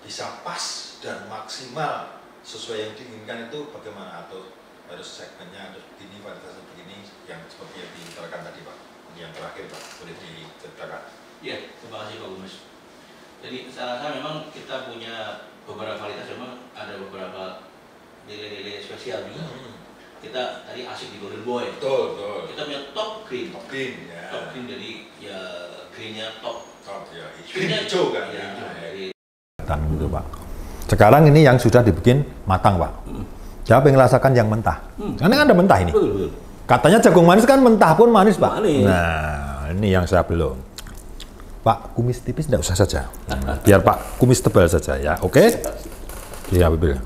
bisa pas dan maksimal sesuai yang diinginkan itu bagaimana, atau harus segmennya harus begini, varietasnya begini, yang seperti yang diutarakan tadi Pak. Ini yang terakhir Pak, boleh diceritakan. Iya, terima kasih Pak Gumus. Jadi saya rasa memang kita punya beberapa varietas, memang ada beberapa nilai-nilai spesial juga. Kita tadi asik di Golden Boy. Betul, betul. Kita punya top green. Top green ya. Top green, jadi ya greennya top. Top ya. Greennya Hijau kan ya. ya. Jadi Gitu, Pak. Sekarang ini yang sudah dibikin matang, Pak. Siapa yang merasakan yang mentah? Karena kan ada mentah ini. betul. Katanya jagung manis kan mentah pun manis, Pak. Manis. Nah, ini yang saya belum. Pak, kumis tipis tidak usah saja. Biar Pak kumis tebal saja ya, oke? Iya, betul.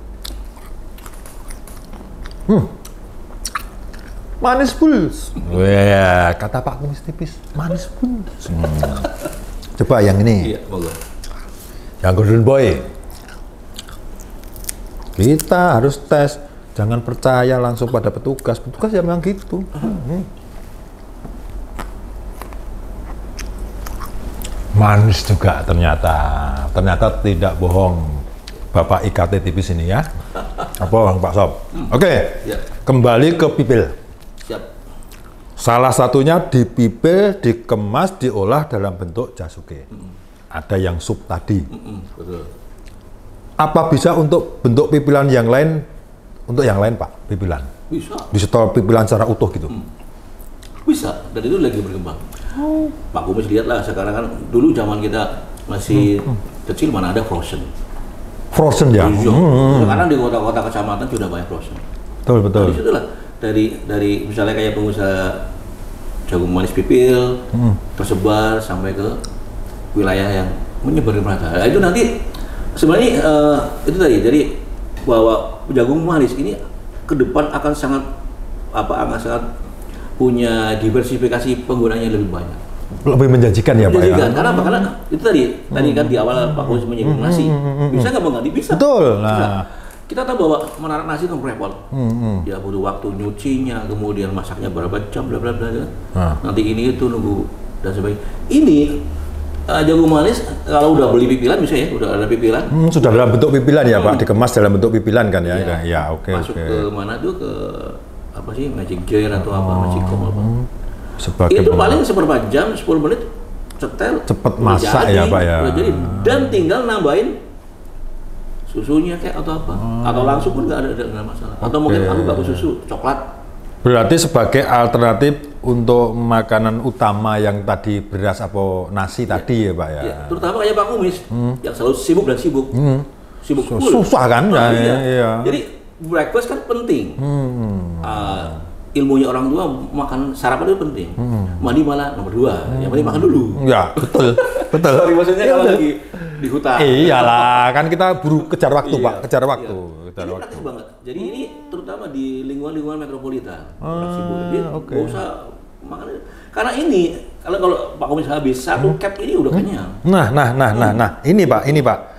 Manis pul. Wah, kata Pak kumis tipis, manis pul. Coba yang ini. Iya, monggo. Yang Golden Boy. Kita harus tes, jangan percaya langsung pada petugas. Petugas ya memang gitu. Manis juga ternyata. Ternyata tidak bohong Bapak IKT tipis ini ya. Apa bohong Pak Sob? Oke, Ya. kembali ke pipil. Siap. Salah satunya dipipil, dikemas, diolah dalam bentuk jasuke. Ada yang sup tadi. Betul. Apa bisa untuk bentuk pipilan yang lain? Untuk yang lain Pak, pipilan. Bisa. Disetor pipilan secara utuh gitu. Bisa, dan itu lagi berkembang. Pak Gumis lihatlah sekarang kan, dulu zaman kita masih kecil mana ada frozen. Frozen ya. Iya. Sekarang di kota-kota kecamatan sudah banyak frozen. Betul betul. Dari situlah, dari misalnya kayak pengusaha jagung manis pipil tersebar sampai ke wilayah yang menyebar di merata. Nah, itu nanti sebenarnya itu tadi, jadi bahwa jagung manis ini ke depan akan sangat punya diversifikasi penggunanya lebih banyak. Lebih menjanjikan ya Pak ya. Menjanjikan. Karena apa? Karena itu tadi kan di awal Pak Gumis menyinggung nasi. Bisa nggak mengganti? Bisa. Betul. Bisa. Nah, Kita tahu bahwa menarik nasi itu repot. Ya butuh waktu nyucinya, kemudian masaknya berapa jam, bla bla bla. Nanti ini itu nunggu dan sebagainya. Ini jagung manis kalau udah beli pipilan bisa ya, udah ada pipilan. sudah dalam bentuk pipilan ya Pak, dikemas dalam bentuk pipilan kan ya. Ya, oke. Masuk ke mana tuh, ke apa sih, magic jar atau apa, magic comb apa. Sebagai Itu paling seperempat jam, 10 menit setel. cepet udah masak jadi, ya Pak ya. udah jadi. Dan tinggal nambahin susunya kayak atau apa, atau langsung pun nggak ada masalah. Atau mungkin aku nggak susu, coklat. Berarti sebagai alternatif untuk makanan utama yang tadi beras apa nasi tadi ya Pak ya. Ya, terutama kayak Pak Kumis yang selalu sibuk dan sibuk. Sibuk full. Susah kan? Nah, Ya, iya. iya. Jadi breakfast kan penting. Ilmunya orang tua makan sarapan itu penting. Mandi malah nomor 2. Yang penting makan dulu. Ya, betul. Betul. Sorry, maksudnya kalau lagi di hutan. Iyalah, kan kita buru kejar waktu Iya, Pak, kejar waktu. iya. Kejar Ini waktu. praktis banget. Jadi ini terutama di lingkungan-lingkungan metropolitan. Orang sibuk. Jadi oke. nggak usah makan. Karena ini kalau Pak Kumis habis satu cap ini udah kenyang. Nah, ini Pak.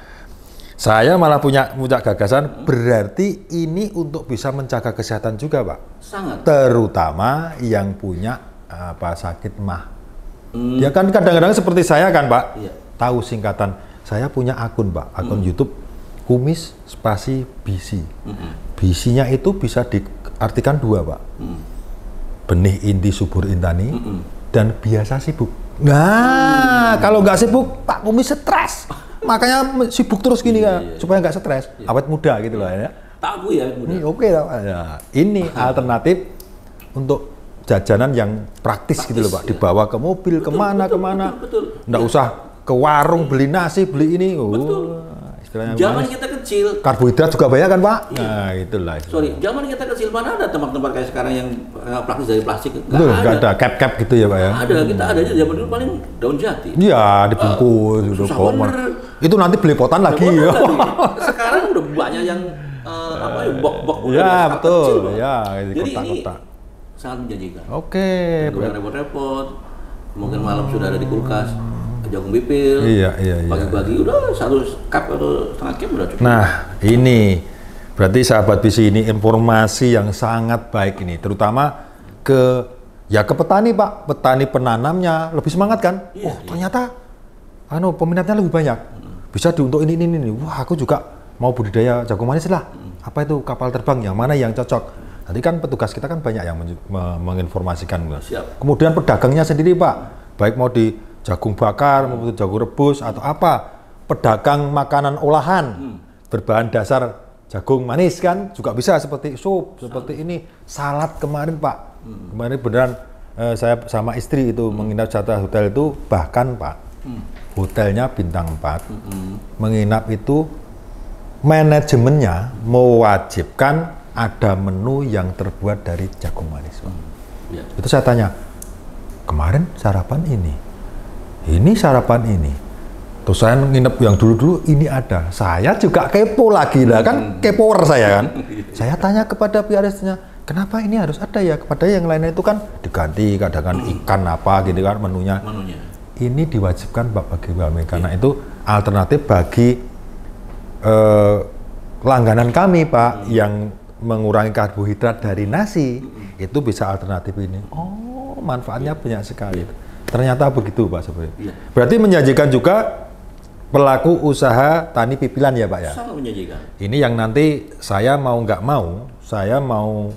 Saya malah punya gagasan, berarti ini untuk bisa menjaga kesehatan juga Pak. Sangat. Terutama yang punya sakit mah. Ya kan kadang-kadang seperti saya kan Pak, Iya. tahu singkatan. Saya punya akun Pak, akun YouTube Kumis spasi BC. BC-nya itu bisa diartikan 2 Pak. Benih inti subur intani dan biasa sibuk. Nah, kalau nggak sibuk Pak Kumis stres. Makanya sibuk terus gini kan, supaya nggak stres. Awet muda gitu loh ya. Tahu ya. Ini oke Pak. Ya, ini alternatif untuk jajanan yang praktis gitu loh Pak. ya. Dibawa ke mobil, kemana. Betul. Nggak usah ke warung beli nasi, beli ini. Istilahnya Zaman manis. kita kecil, Karbohidrat juga banyak kan Pak? Nah itulah. zaman kita kecil mana ada tempat-tempat kayak sekarang yang praktis dari plastik? Betul, nggak ada cap-cap gitu ya Pak ya? Ada, kita ada aja zaman dulu paling daun jati. Iya, dibungkus gitu. susah kok. bener. Itu nanti belipotan lagi ya. Sekarang udah banyak yang box-box udah Ya kecil, betul, Pak. ya di Jadi ini kotak-kotak. sangat menjanjikan. Oke, Udah repot-repot, mungkin malam sudah ada di kulkas, jagung pipil. Iya. Pagi-pagi udah 1 cup atau setengah cup udah cukup. Nah, ini berarti sahabat BC ini informasi yang sangat baik ini, terutama ke petani Pak, petani penanamnya lebih semangat kan? Ternyata peminatnya lebih banyak. Bisa untuk ini. Wah, aku juga mau budidaya jagung manis lah. Apa itu kapal terbang yang mana yang cocok? Tadi kan petugas kita kan banyak yang menginformasikan. Siap. Kemudian pedagangnya sendiri Pak, baik mau di jagung bakar maupun jagung rebus atau apa, pedagang makanan olahan berbahan dasar jagung manis kan juga bisa seperti sup, seperti ini salad kemarin Pak. Kemarin beneran saya sama istri itu menginap jatah hotel itu bahkan Pak, hotelnya bintang 4, menginap itu manajemennya mewajibkan ada menu yang terbuat dari jagung manis. Ya. Itu saya tanya, kemarin sarapan ini sarapan ini. Terus saya nginep yang dulu-dulu ini ada. Saya juga kepo lagi lah kan, kepoer saya kan. Saya tanya kepada pihak restorannya, kenapa ini harus ada ya? Kepada yang lainnya itu kan diganti, kadang-kadang ikan apa gitu kan menunya. Ini diwajibkan Pak bagi kami karena itu alternatif bagi langganan kami Pak yang mengurangi karbohidrat dari nasi, itu bisa alternatif ini. Oh, manfaatnya banyak sekali. Ternyata begitu Pak sebenarnya. Berarti menjanjikan juga pelaku usaha tani pipilan ya Pak ya? Sangat menjanjikan. Ini yang nanti saya mau nggak mau, saya mau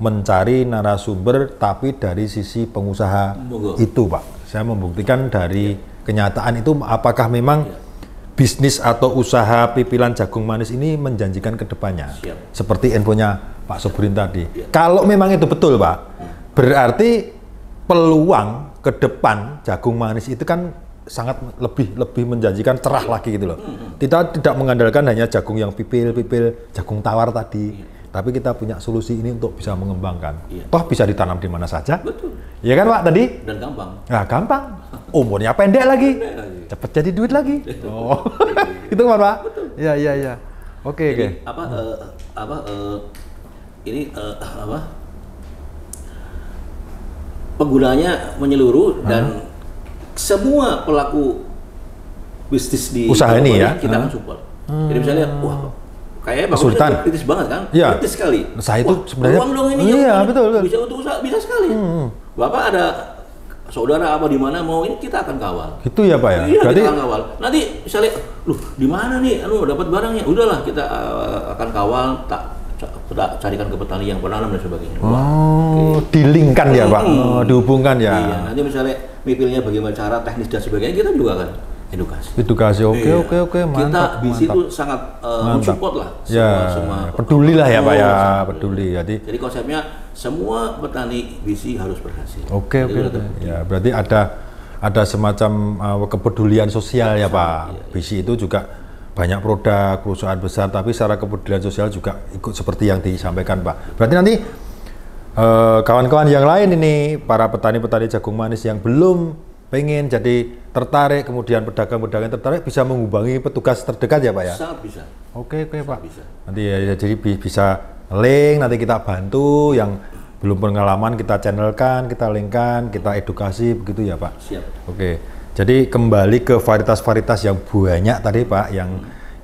mencari narasumber tapi dari sisi pengusaha itu Pak. Saya membuktikan dari kenyataan itu apakah memang bisnis atau usaha pipilan jagung manis ini menjanjikan ke depannya. Seperti infonya Pak Sobrin tadi. Kalau memang itu betul Pak, berarti peluang ke depan jagung manis itu kan sangat lebih menjanjikan, cerah lagi gitu loh. Kita tidak mengandalkan hanya jagung yang pipil, jagung tawar tadi. Tapi kita punya solusi ini untuk bisa mengembangkan. Toh bisa ditanam di mana saja. Betul. Ya kan Pak tadi? Dan gampang. Nah, gampang. Umurnya pendek lagi. Cepat jadi duit lagi. Oh. Itu kan Pak? Iya. Oke. Penggunanya menyeluruh dan semua pelaku bisnis di usaha ini ya kita akan support. Jadi misalnya kayaknya kesulitan, kritis banget kan? Ya. Kritis sekali. Saya itu sebenarnya peluang dong ini. Iya, betul. Bisa untuk usaha, bisa sekali. Bapak ada saudara apa di mana mau ini kita akan kawal. Gitu ya Pak ya. Iya, berarti kita akan kawal. Nanti misalnya, di mana nih? Dapat barangnya. Udahlah kita akan kawal, carikan ke petani yang penanam dan sebagainya. Dilingkan ya Pak, dihubungkan ya. Iya, nanti misalnya mipilnya bagaimana cara teknis dan sebagainya kita juga akan edukasi. Oke, mantap. Kita BC itu sangat mensupport lah semua peduli lah ya Pak ya, peduli. Jadi konsepnya semua petani BC harus berhasil. Oke. Ya, berarti ada semacam kepedulian sosial ya Pak. BC itu juga banyak produk perusahaan besar, tapi secara kepedulian sosial juga ikut seperti yang disampaikan Pak. Berarti nanti kawan-kawan yang lain ini, para petani-petani jagung manis yang belum pengen jadi tertarik, kemudian pedagang-pedagang tertarik bisa menghubungi petugas terdekat ya Pak ya? Sangat bisa. Oke Pak. Bisa. Nanti ya, jadi bisa link, nanti kita bantu yang belum pengalaman kita channelkan, kita linkkan, kita edukasi begitu ya Pak? Siap. Oke. Jadi kembali ke varietas-varietas yang banyak tadi Pak,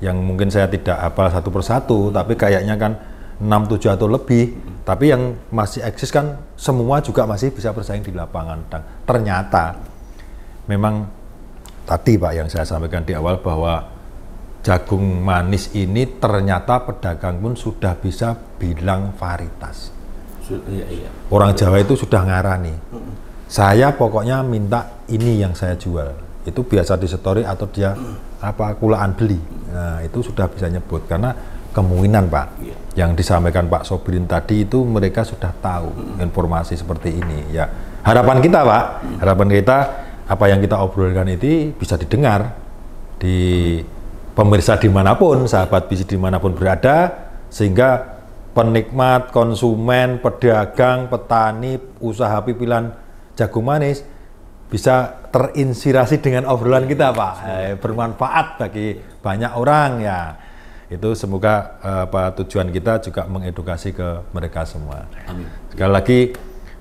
yang mungkin saya tidak hafal satu persatu, tapi kayaknya kan 6-7 atau lebih, tapi yang masih eksis kan semua juga masih bisa bersaing di lapangan. Dan ternyata memang tadi Pak yang saya sampaikan di awal bahwa jagung manis ini ternyata pedagang pun sudah bisa bilang varietas. Iya. Orang Jawa itu sudah ngarani. Saya pokoknya minta ini yang saya jual. Itu biasa disetori atau dia kulaan beli. Nah, itu sudah bisa nyebut karena kemungkinan Pak yang disampaikan Pak Sobrin tadi itu mereka sudah tahu informasi seperti ini ya. Harapan kita Pak, harapan kita apa yang kita obrolkan itu bisa didengar di pemirsa dimanapun, sahabat BC dimanapun berada, sehingga penikmat, konsumen, pedagang, petani, usaha pipilan jagung manis bisa terinspirasi dengan obrolan kita Pak, bermanfaat bagi banyak orang ya. Itu semoga tujuan kita juga mengedukasi ke mereka semua. Amin. Sekali lagi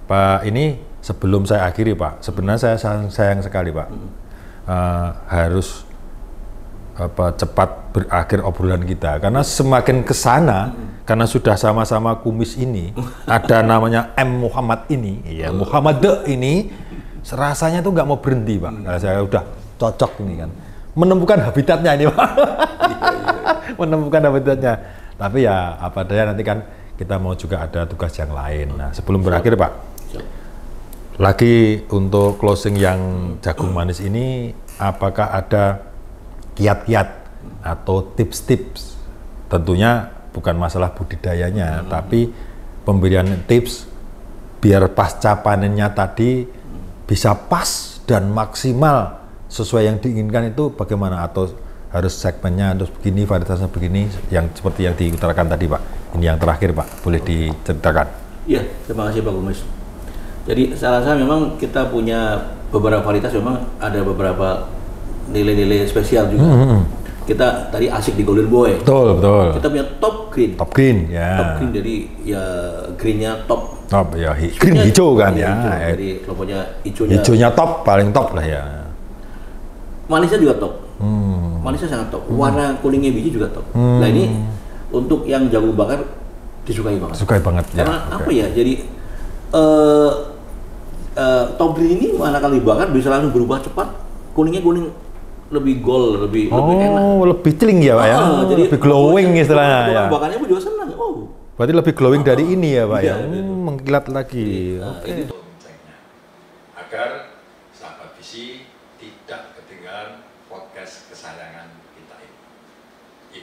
Pak, ini sebelum saya akhiri Pak, sebenarnya saya sayang sekali Pak, harus cepat berakhir obrolan kita karena semakin kesana karena sudah sama-sama kumis ini ada namanya M Muhammad ini, ya Muhammad ini rasanya tuh nggak mau berhenti Pak. Nah, saya udah cocok ini kan menemukan habitatnya ini Pak. Menemukan habitatnya. Tapi ya apa daya nanti kan kita mau juga ada tugas yang lain. Nah, sebelum berakhir Pak, Siap. lagi untuk closing yang jagung manis ini, apakah ada kiat-kiat atau tips-tips? Tentunya bukan masalah budidayanya, tapi pemberian tips biar pasca panennya tadi bisa pas dan maksimal sesuai yang diinginkan itu bagaimana? Atau harus segmennya harus begini, varietasnya begini, yang seperti yang diutarakan tadi Pak. Ini yang terakhir Pak, boleh diceritakan? Iya, terima kasih Pak Kumis. Jadi saya rasa memang kita punya beberapa varietas, memang ada beberapa nilai-nilai spesial juga. Kita tadi asik di Golden Boy. Betul, betul. Kita punya top green. Top green, ya. Top green, jadi ya greennya top. Top, ya. Green hijau kan, ya. Hijau. Jadi kelompoknya hijaunya. Hijaunya top, paling top lah ya. Manisnya juga top. Manisnya sangat top. Warna kuningnya biji juga top. Nah ini untuk yang jagung bakar disukai banget. Sukai banget, ya. Karena apa ya? Jadi top green ini mana kali bakar bisa langsung berubah cepat. Kuningnya kuning lebih gold, lebih enak. Oh, lebih celing ya Pak ya? Jadi lebih glowing istilahnya ya. Bakarnya pun juga senang. Oh. Berarti lebih glowing dari ini ya Pak ya? Iya, betul. Mengkilat lagi. Ini agar sahabat visi tidak ketinggalan podcast kesayangan kita ini.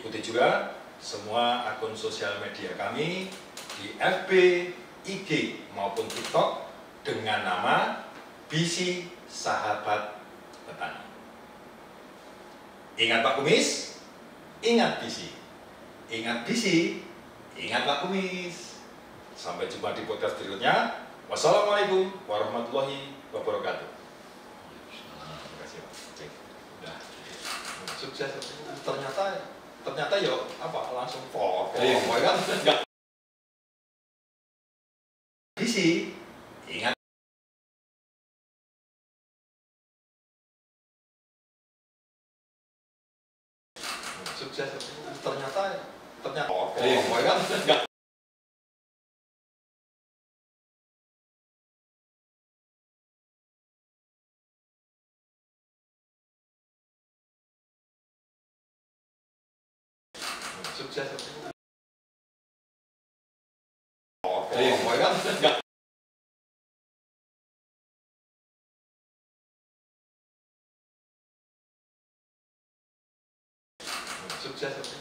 Ikuti juga semua akun sosial media kami di FB, IG maupun TikTok dengan nama Visi Sahabat Petani. Ingat Pak Kumis, ingat visi. Ingat visi, ingat Pak Kumis. Sampai jumpa di podcast berikutnya. Wassalamualaikum warahmatullahi wabarakatuh. Terima kasih Pak. Cek. Udah. Sukses. Ternyata yo apa langsung kan enggak. Visi, ingat. Sukses. Ternyata kan enggak. Sukses. Kan enggak. Sukses.